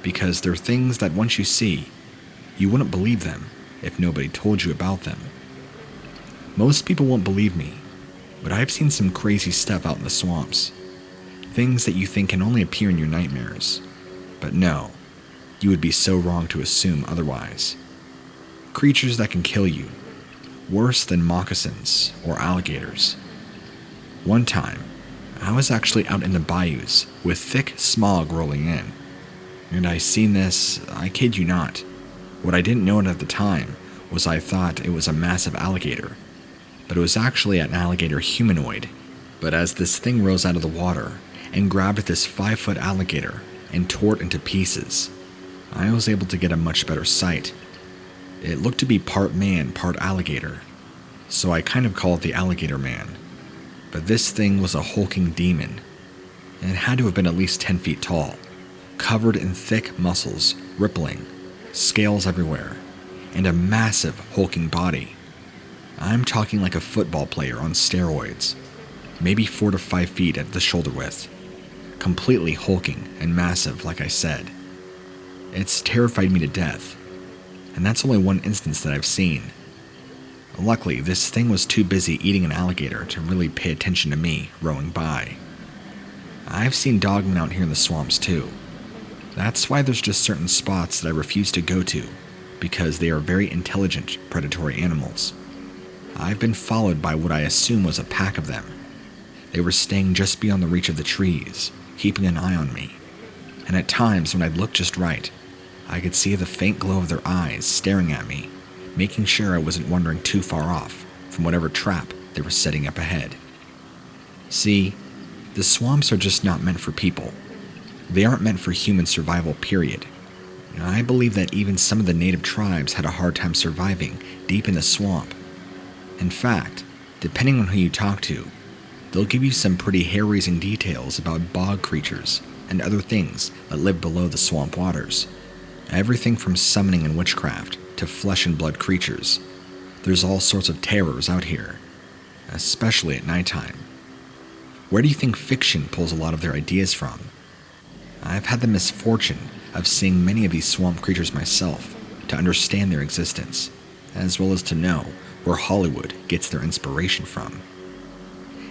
because they're things that once you see, you wouldn't believe them if nobody told you about them. Most people won't believe me, but I've seen some crazy stuff out in the swamps. Things that you think can only appear in your nightmares. But no, you would be so wrong to assume otherwise. Creatures that can kill you, worse than moccasins or alligators. One time, I was actually out in the bayous with thick smog rolling in, and I seen this, I kid you not. What I didn't know at the time was I thought it was a massive alligator, but it was actually an alligator humanoid. But as this thing rose out of the water and grabbed this 5-foot alligator and tore it into pieces, I was able to get a much better sight. It looked to be part man, part alligator, so I kind of call it the alligator man. But this thing was a hulking demon, and it had to have been at least 10 feet tall, covered in thick muscles, rippling, scales everywhere, and a massive hulking body. I'm talking like a football player on steroids, maybe 4 to 5 feet at the shoulder width, completely hulking and massive like I said. It's terrified me to death, and that's only one instance that I've seen. Luckily, this thing was too busy eating an alligator to really pay attention to me rowing by. I've seen dogmen out here in the swamps too. That's why there's just certain spots that I refuse to go to, because they are very intelligent predatory animals. I've been followed by what I assume was a pack of them. They were staying just beyond the reach of the trees, keeping an eye on me. And at times, when I'd look just right, I could see the faint glow of their eyes staring at me, making sure I wasn't wandering too far off from whatever trap they were setting up ahead. See, the swamps are just not meant for people. They aren't meant for human survival, period. I believe that even some of the native tribes had a hard time surviving deep in the swamp. In fact, depending on who you talk to, they'll give you some pretty hair-raising details about bog creatures and other things that live below the swamp waters. Everything from summoning and witchcraft to flesh and blood creatures. There's all sorts of terrors out here, especially at nighttime. Where do you think fiction pulls a lot of their ideas from? I've had the misfortune of seeing many of these swamp creatures myself to understand their existence, as well as to know where Hollywood gets their inspiration from.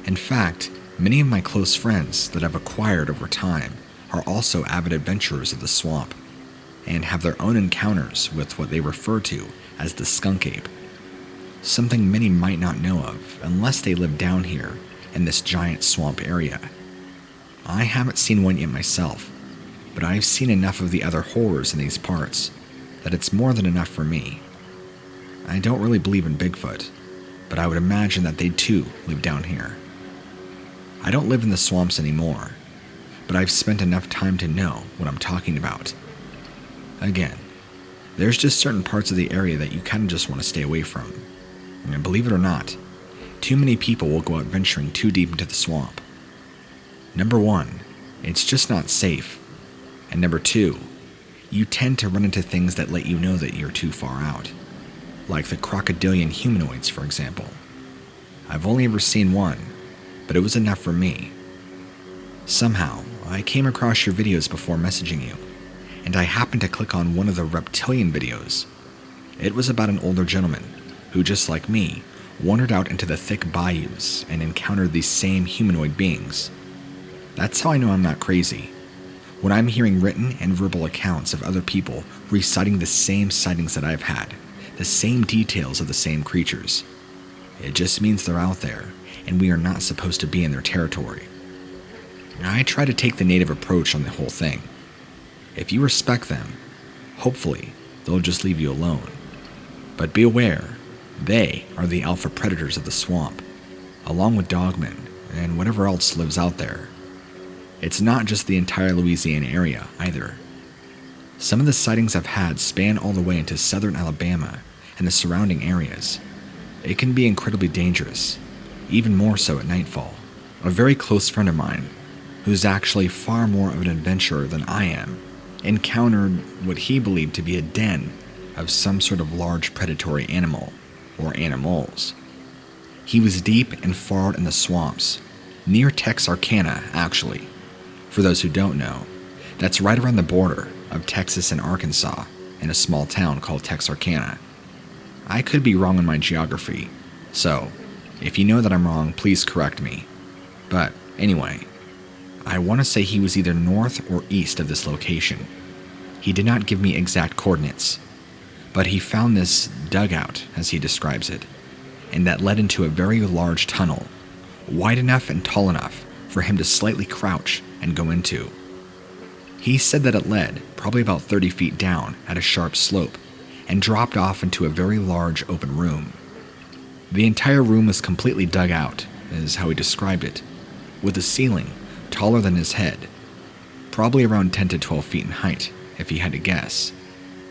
In fact, many of my close friends that I've acquired over time are also avid adventurers of the swamp, and have their own encounters with what they refer to as the skunk ape, something many might not know of unless they live down here in this giant swamp area. I haven't seen one yet myself, but I've seen enough of the other horrors in these parts that it's more than enough for me. I don't really believe in Bigfoot, but I would imagine that they too live down here. I don't live in the swamps anymore, but I've spent enough time to know what I'm talking about. Again, there's just certain parts of the area that you kind of just want to stay away from. And believe it or not, too many people will go out venturing too deep into the swamp. Number one, it's just not safe. And number two, you tend to run into things that let you know that you're too far out. Like the crocodilian humanoids, for example. I've only ever seen one, but it was enough for me. Somehow, I came across your videos before messaging you, and I happened to click on one of the Reptilian videos. It was about an older gentleman who, just like me, wandered out into the thick bayous and encountered these same humanoid beings. That's how I know I'm not crazy. When I'm hearing written and verbal accounts of other people reciting the same sightings that I've had, the same details of the same creatures, it just means they're out there, and we are not supposed to be in their territory. I try to take the native approach on the whole thing. If you respect them, hopefully they'll just leave you alone. But be aware, they are the alpha predators of the swamp, along with Dogman and whatever else lives out there. It's not just the entire Louisiana area either. Some of the sightings I've had span all the way into southern Alabama and the surrounding areas. It can be incredibly dangerous, even more so at nightfall. A very close friend of mine, who's actually far more of an adventurer than I am, encountered what he believed to be a den of some sort of large predatory animal, or animals. He was deep and far out in the swamps, near Texarkana actually. For those who don't know, that's right around the border of Texas and Arkansas in a small town called Texarkana. I could be wrong on my geography, so if you know that I'm wrong, please correct me. But anyway, I want to say he was either north or east of this location. He did not give me exact coordinates, but he found this dugout, as he describes it, and that led into a very large tunnel, wide enough and tall enough for him to slightly crouch and go into. He said that it led probably about 30 feet down at a sharp slope and dropped off into a very large open room. The entire room was completely dug out, is how he described it, with a ceiling taller than his head, probably around 10 to 12 feet in height, if he had to guess.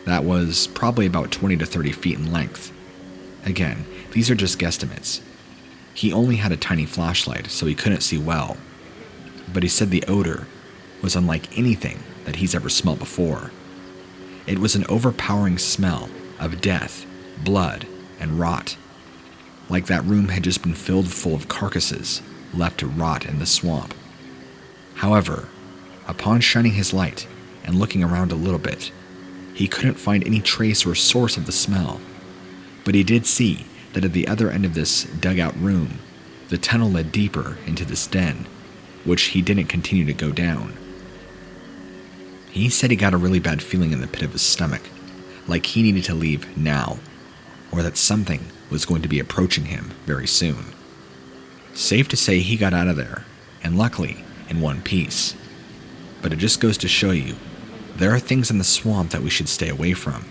That was probably about 20 to 30 feet in length. Again, these are just guesstimates. He only had a tiny flashlight, so he couldn't see well, but he said the odor was unlike anything that he's ever smelled before. It was an overpowering smell of death, blood, and rot, like that room had just been filled full of carcasses left to rot in the swamp. However, upon shining his light and looking around a little bit, He couldn't find any trace or source of the smell, but he did see that at the other end of this dugout room, the tunnel led deeper into this den, which he didn't continue to go down. He said he got a really bad feeling in the pit of his stomach, like he needed to leave now, or that something was going to be approaching him very soon. Safe to say he got out of there, and luckily in one piece. But it just goes to show you, there are things in the swamp that we should stay away from.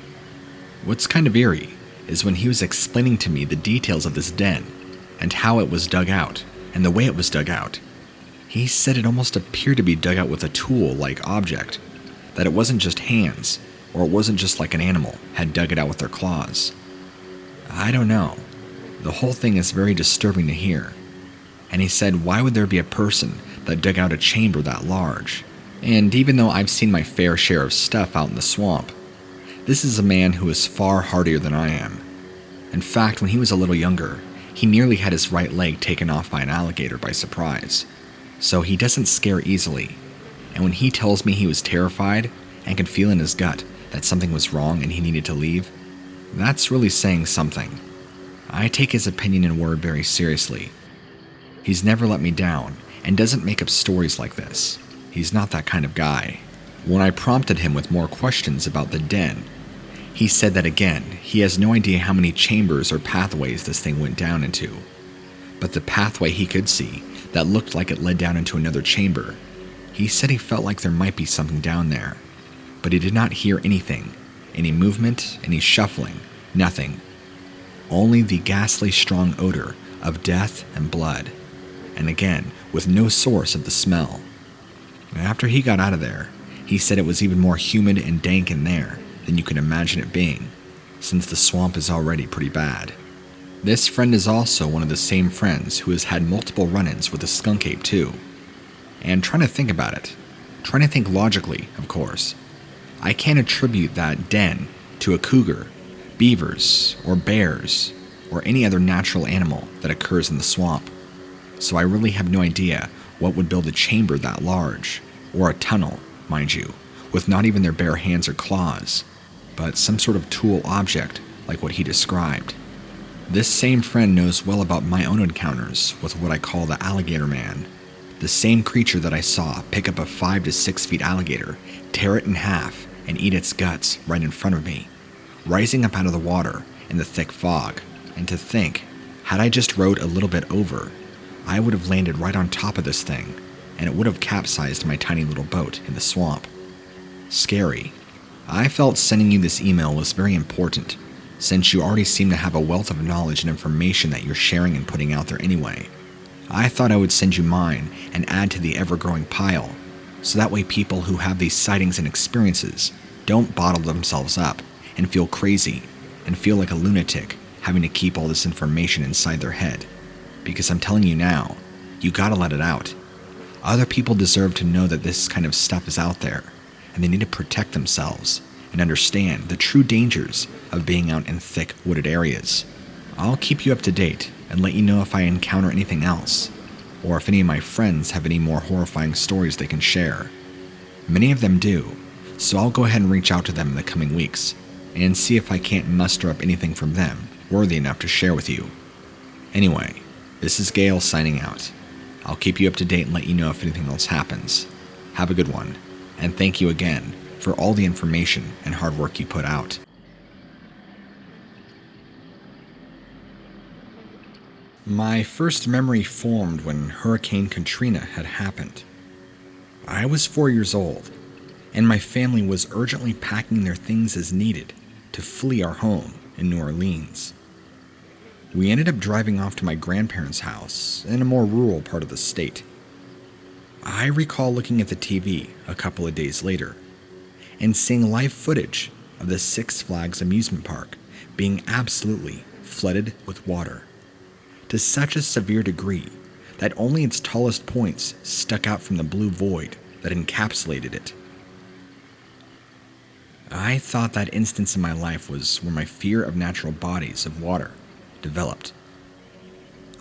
What's kind of eerie is when he was explaining to me the details of this den, and how it was dug out, and the way it was dug out. He said it almost appeared to be dug out with a tool-like object, that it wasn't just hands, or it wasn't just like an animal had dug it out with their claws. I don't know. The whole thing is very disturbing to hear. And he said, why would there be a person that dug out a chamber that large? And even though I've seen my fair share of stuff out in the swamp, this is a man who is far hardier than I am. In fact, when he was a little younger, he nearly had his right leg taken off by an alligator by surprise. So he doesn't scare easily. And when he tells me he was terrified and could feel in his gut that something was wrong and he needed to leave, that's really saying something. I take his opinion and word very seriously. He's never let me down and doesn't make up stories like this. He's not that kind of guy. When I prompted him with more questions about the den, he said that again, he has no idea how many chambers or pathways this thing went down into. But the pathway he could see that looked like it led down into another chamber, he said he felt like there might be something down there. But he did not hear anything, any movement, any shuffling, nothing. Only the ghastly strong odor of death and blood. And again, with no source of the smell. After he got out of there, he said it was even more humid and dank in there than you can imagine it being, since the swamp is already pretty bad. This friend is also one of the same friends who has had multiple run-ins with a skunk ape too. And trying to think about it, trying to think logically, of course, I can't attribute that den to a cougar, beavers, or bears, or any other natural animal that occurs in the swamp. So I really have no idea what would build a chamber that large, or a tunnel, mind you, with not even their bare hands or claws, but some sort of tool object like what he described. This same friend knows well about my own encounters with what I call the alligator man, the same creature that I saw pick up a 5 to 6 feet alligator, tear it in half, and eat its guts right in front of me, rising up out of the water in the thick fog. And to think, had I just rowed a little bit over, I would have landed right on top of this thing, and it would have capsized my tiny little boat in the swamp. Scary. I felt sending you this email was very important, since you already seem to have a wealth of knowledge and information that you're sharing and putting out there anyway. I thought I would send you mine and add to the ever-growing pile, so that way people who have these sightings and experiences don't bottle themselves up and feel crazy and feel like a lunatic having to keep all this information inside their head. Because I'm telling you now, you gotta let it out. Other people deserve to know that this kind of stuff is out there, and they need to protect themselves and understand the true dangers of being out in thick wooded areas. I'll keep you up to date and let you know if I encounter anything else, or if any of my friends have any more horrifying stories they can share. Many of them do, so I'll go ahead and reach out to them in the coming weeks and see if I can't muster up anything from them worthy enough to share with you. Anyway, this is Gale signing out. I'll keep you up to date and let you know if anything else happens. Have a good one, and thank you again for all the information and hard work you put out. My first memory formed when Hurricane Katrina had happened. I was 4 years old, and my family was urgently packing their things as needed to flee our home in New Orleans. We ended up driving off to my grandparents' house in a more rural part of the state. I recall looking at the TV a couple of days later and seeing live footage of the Six Flags amusement park being absolutely flooded with water, to such a severe degree that only its tallest points stuck out from the blue void that encapsulated it. I thought that instance in my life was where my fear of natural bodies of water developed.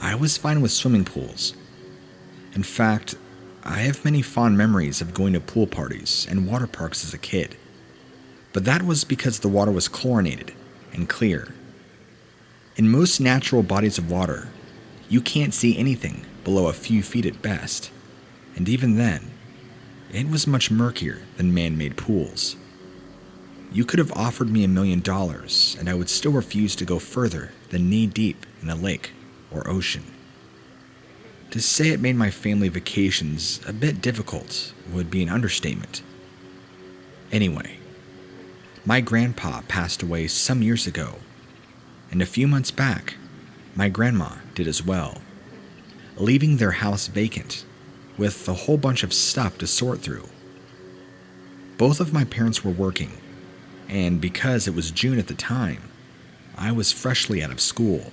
I was fine with swimming pools. In fact, I have many fond memories of going to pool parties and water parks as a kid. but that was because the water was chlorinated and clear. In most natural bodies of water, you can't see anything below a few feet at best, and even then, it was much murkier than man-made pools. You could have offered me $1 million, and I would still refuse to go further than knee-deep in a lake or ocean. To say it made my family vacations a bit difficult would be an understatement. Anyway, my grandpa passed away some years ago, and a few months back, my grandma did as well, leaving their house vacant with a whole bunch of stuff to sort through. Both of my parents were working, and because it was June at the time, I was freshly out of school.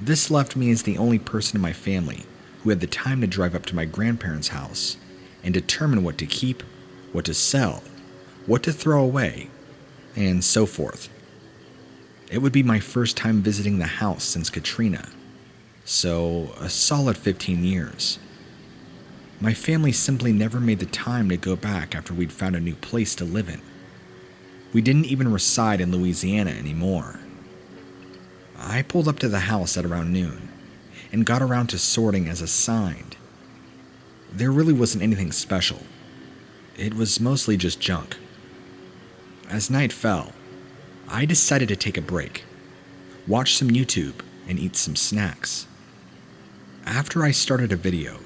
This left me as the only person in my family who had the time to drive up to my grandparents' house and determine what to keep, what to sell, what to throw away, and so forth. It would be my first time visiting the house since Katrina, so a solid 15 years. My family simply never made the time to go back after we'd found a new place to live in. We didn't even reside in Louisiana anymore. I pulled up to the house at around noon and got around to sorting as assigned. There really wasn't anything special. It was mostly just junk. As night fell, I decided to take a break, watch some YouTube, and eat some snacks. After I started a video,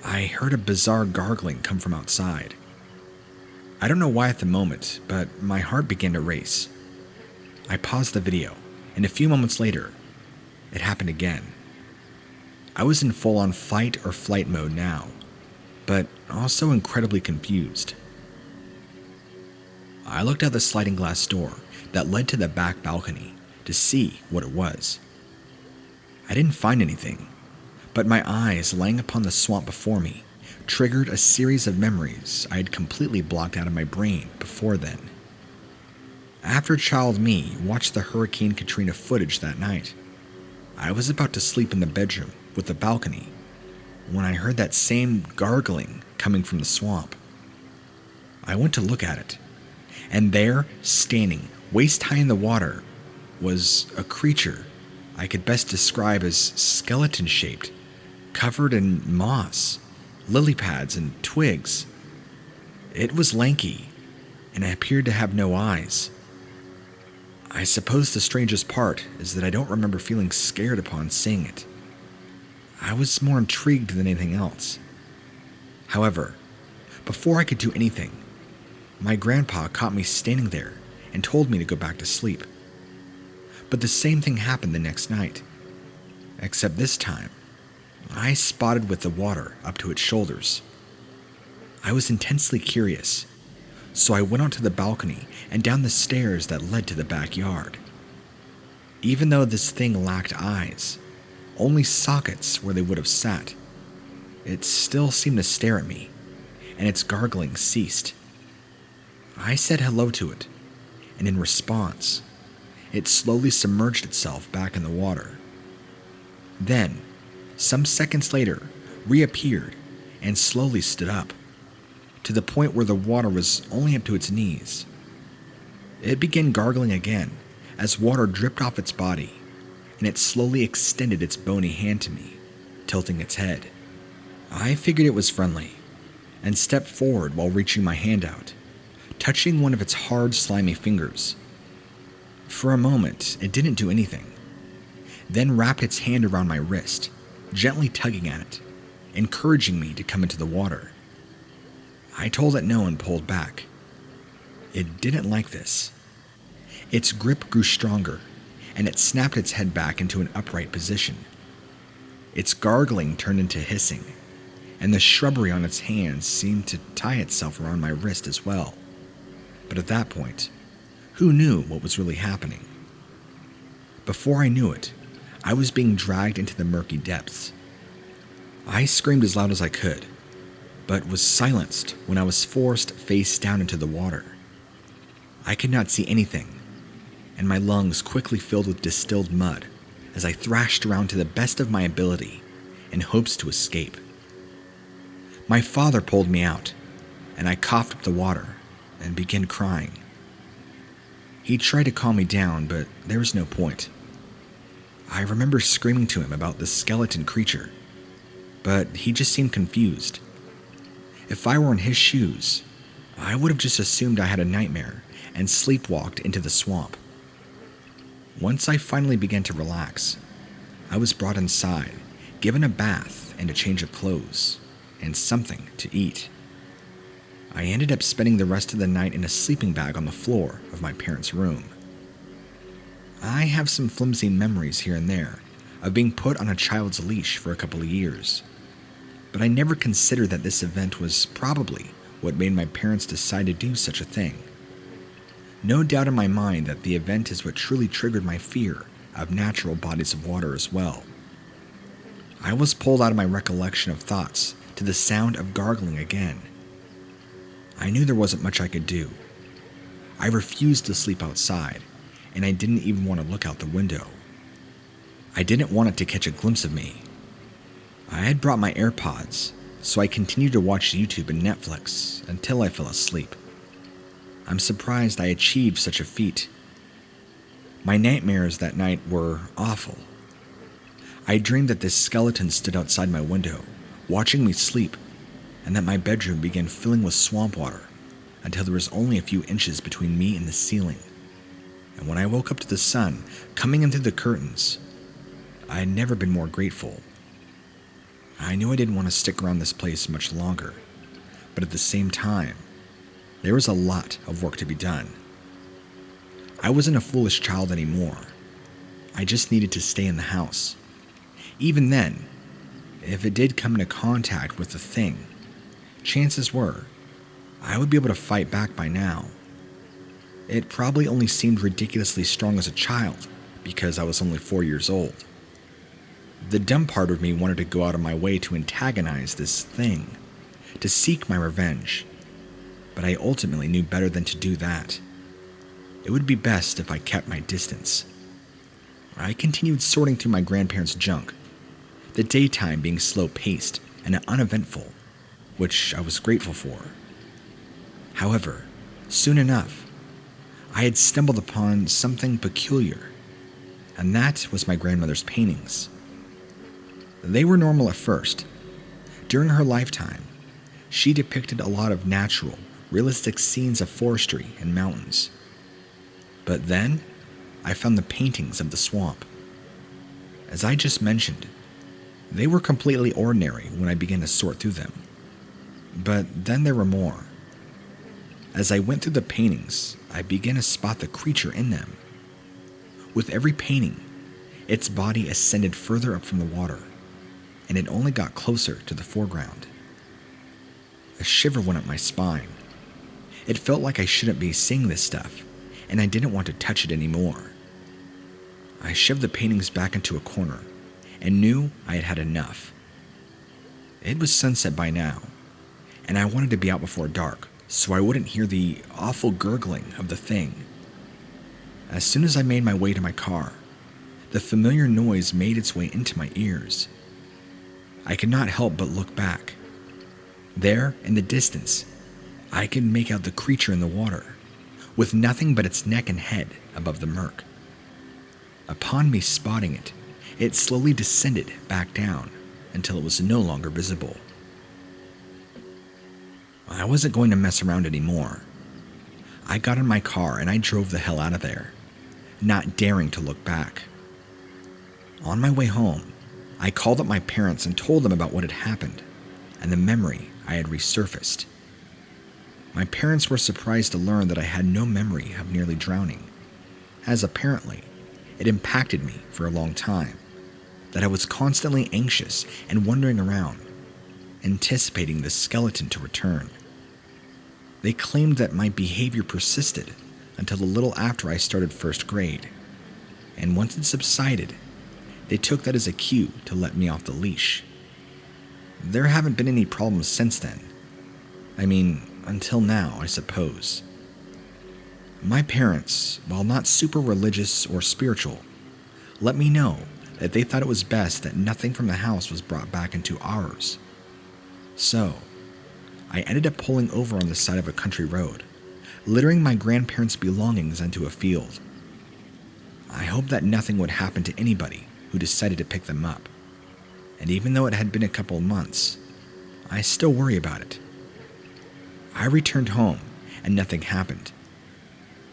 I heard a bizarre gargling come from outside. I don't know why at the moment, but my heart began to race. I paused the video, and a few moments later, it happened again. I was in full-on fight or flight mode now, but also incredibly confused. I looked out the sliding glass door that led to the back balcony to see what it was. I didn't find anything, but my eyes laying upon the swamp before me triggered a series of memories I had completely blocked out of my brain before then. After child me watched the Hurricane Katrina footage that night, I was about to sleep in the bedroom with the balcony when I heard that same gargling coming from the swamp. I went to look at it, and there, standing waist-high in the water, was a creature I could best describe as skeleton-shaped, covered in moss, lily pads, and twigs. It was lanky, and it appeared to have no eyes. I suppose the strangest part is that I don't remember feeling scared upon seeing it. I was more intrigued than anything else. However, before I could do anything, my grandpa caught me standing there and told me to go back to sleep. But the same thing happened the next night, except this time, I spotted with the water up to its shoulders. I was intensely curious, so I went onto the balcony and down the stairs that led to the backyard. Even though this thing lacked eyes, only sockets where they would have sat, it still seemed to stare at me, and its gargling ceased. I said hello to it, and in response, it slowly submerged itself back in the water. Then, some seconds later, reappeared and slowly stood up, to the point where the water was only up to its knees. It began gargling again as water dripped off its body, and it slowly extended its bony hand to me, tilting its head. I figured it was friendly, and stepped forward while reaching my hand out, touching one of its hard, slimy fingers. For a moment, it didn't do anything, then wrapped its hand around my wrist, gently tugging at it, encouraging me to come into the water. I told it no and pulled back. It didn't like this. Its grip grew stronger, and it snapped its head back into an upright position. Its gargling turned into hissing, and the shrubbery on its hands seemed to tie itself around my wrist as well. But at that point, who knew what was really happening? Before I knew it, I was being dragged into the murky depths. I screamed as loud as I could, but was silenced when I was forced face down into the water. I could not see anything, and my lungs quickly filled with distilled mud as I thrashed around to the best of my ability in hopes to escape. My father pulled me out, and I coughed up the water, and began crying. He tried to calm me down, but there was no point. I remember screaming to him about the skeleton creature, but he just seemed confused. If I were in his shoes, I would have just assumed I had a nightmare and sleepwalked into the swamp. Once I finally began to relax, I was brought inside, given a bath and a change of clothes, and something to eat. I ended up spending the rest of the night in a sleeping bag on the floor of my parents' room. I have some flimsy memories here and there of being put on a child's leash for a couple of years, but I never considered that this event was probably what made my parents decide to do such a thing. No doubt in my mind that the event is what truly triggered my fear of natural bodies of water as well. I was pulled out of my recollection of thoughts to the sound of gargling again. I knew there wasn't much I could do. I refused to sleep outside, and I didn't even want to look out the window. I didn't want it to catch a glimpse of me. I had brought my AirPods, so I continued to watch YouTube and Netflix until I fell asleep. I'm surprised I achieved such a feat. My nightmares that night were awful. I dreamed that this skeleton stood outside my window, watching me sleep, and that my bedroom began filling with swamp water until there was only a few inches between me and the ceiling. And when I woke up to the sun coming in through the curtains, I had never been more grateful. I knew I didn't want to stick around this place much longer, but at the same time, there was a lot of work to be done. I wasn't a foolish child anymore. I just needed to stay in the house. Even then, if it did come into contact with the thing, chances were I would be able to fight back by now. It probably only seemed ridiculously strong as a child because I was only 4 years old. The dumb part of me wanted to go out of my way to antagonize this thing, to seek my revenge, but I ultimately knew better than to do that. It would be best if I kept my distance. I continued sorting through my grandparents' junk, the daytime being slow-paced and uneventful, which I was grateful for. However, soon enough, I had stumbled upon something peculiar, and that was my grandmother's paintings. They were normal at first. During her lifetime, she depicted a lot of natural, realistic scenes of forestry and mountains. But then, I found the paintings of the swamp. As I just mentioned, they were completely ordinary when I began to sort through them. But then there were more. As I went through the paintings, I began to spot the creature in them. With every painting, its body ascended further up from the water, and it only got closer to the foreground. A shiver went up my spine. It felt like I shouldn't be seeing this stuff, and I didn't want to touch it anymore. I shoved the paintings back into a corner and knew I had had enough. It was sunset by now, and I wanted to be out before dark so I wouldn't hear the awful gurgling of the thing. As soon as I made my way to my car, the familiar noise made its way into my ears. I could not help but look back. There, in the distance, I could make out the creature in the water, with nothing but its neck and head above the murk. Upon me spotting it, it slowly descended back down until it was no longer visible. I wasn't going to mess around anymore. I got in my car and I drove the hell out of there, not daring to look back. On my way home, I called up my parents and told them about what had happened and the memory I had resurfaced. My parents were surprised to learn that I had no memory of nearly drowning, as apparently it impacted me for a long time, that I was constantly anxious and wandering around, anticipating the skeleton to return. They claimed that my behavior persisted until a little after I started first grade, and once it subsided, they took that as a cue to let me off the leash. There haven't been any problems since then. I mean, until now, I suppose. My parents, while not super religious or spiritual, let me know that they thought it was best that nothing from the house was brought back into ours. So, I ended up pulling over on the side of a country road, littering my grandparents' belongings onto a field. I hoped that nothing would happen to anybody who decided to pick them up, and even though it had been a couple of months, I still worry about it. I returned home, and nothing happened.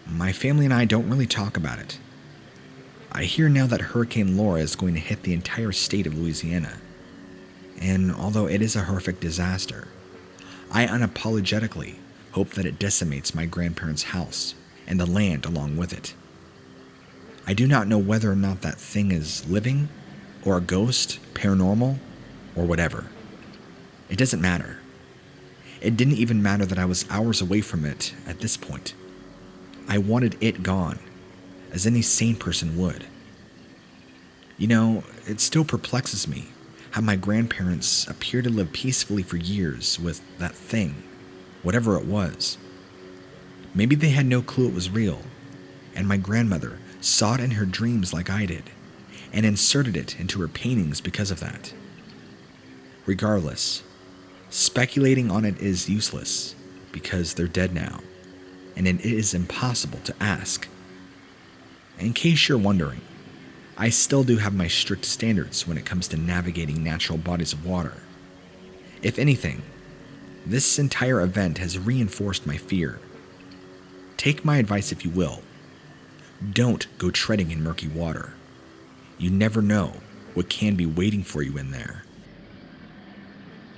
My family and I don't really talk about it. I hear now that Hurricane Laura is going to hit the entire state of Louisiana, and although it is a horrific disaster, I unapologetically hope that it decimates my grandparents' house and the land along with it. I do not know whether or not that thing is living, or a ghost, paranormal, or whatever. It doesn't matter. It didn't even matter that I was hours away from it at this point. I wanted it gone, as any sane person would. You know, it still perplexes me how my grandparents appear to live peacefully for years with that thing, whatever it was. Maybe they had no clue it was real, and my grandmother saw it in her dreams like I did, and inserted it into her paintings because of that. Regardless, speculating on it is useless because they're dead now, and it is impossible to ask. In case you're wondering, I still do have my strict standards when it comes to navigating natural bodies of water. If anything, this entire event has reinforced my fear. Take my advice if you will. Don't go treading in murky water. You never know what can be waiting for you in there.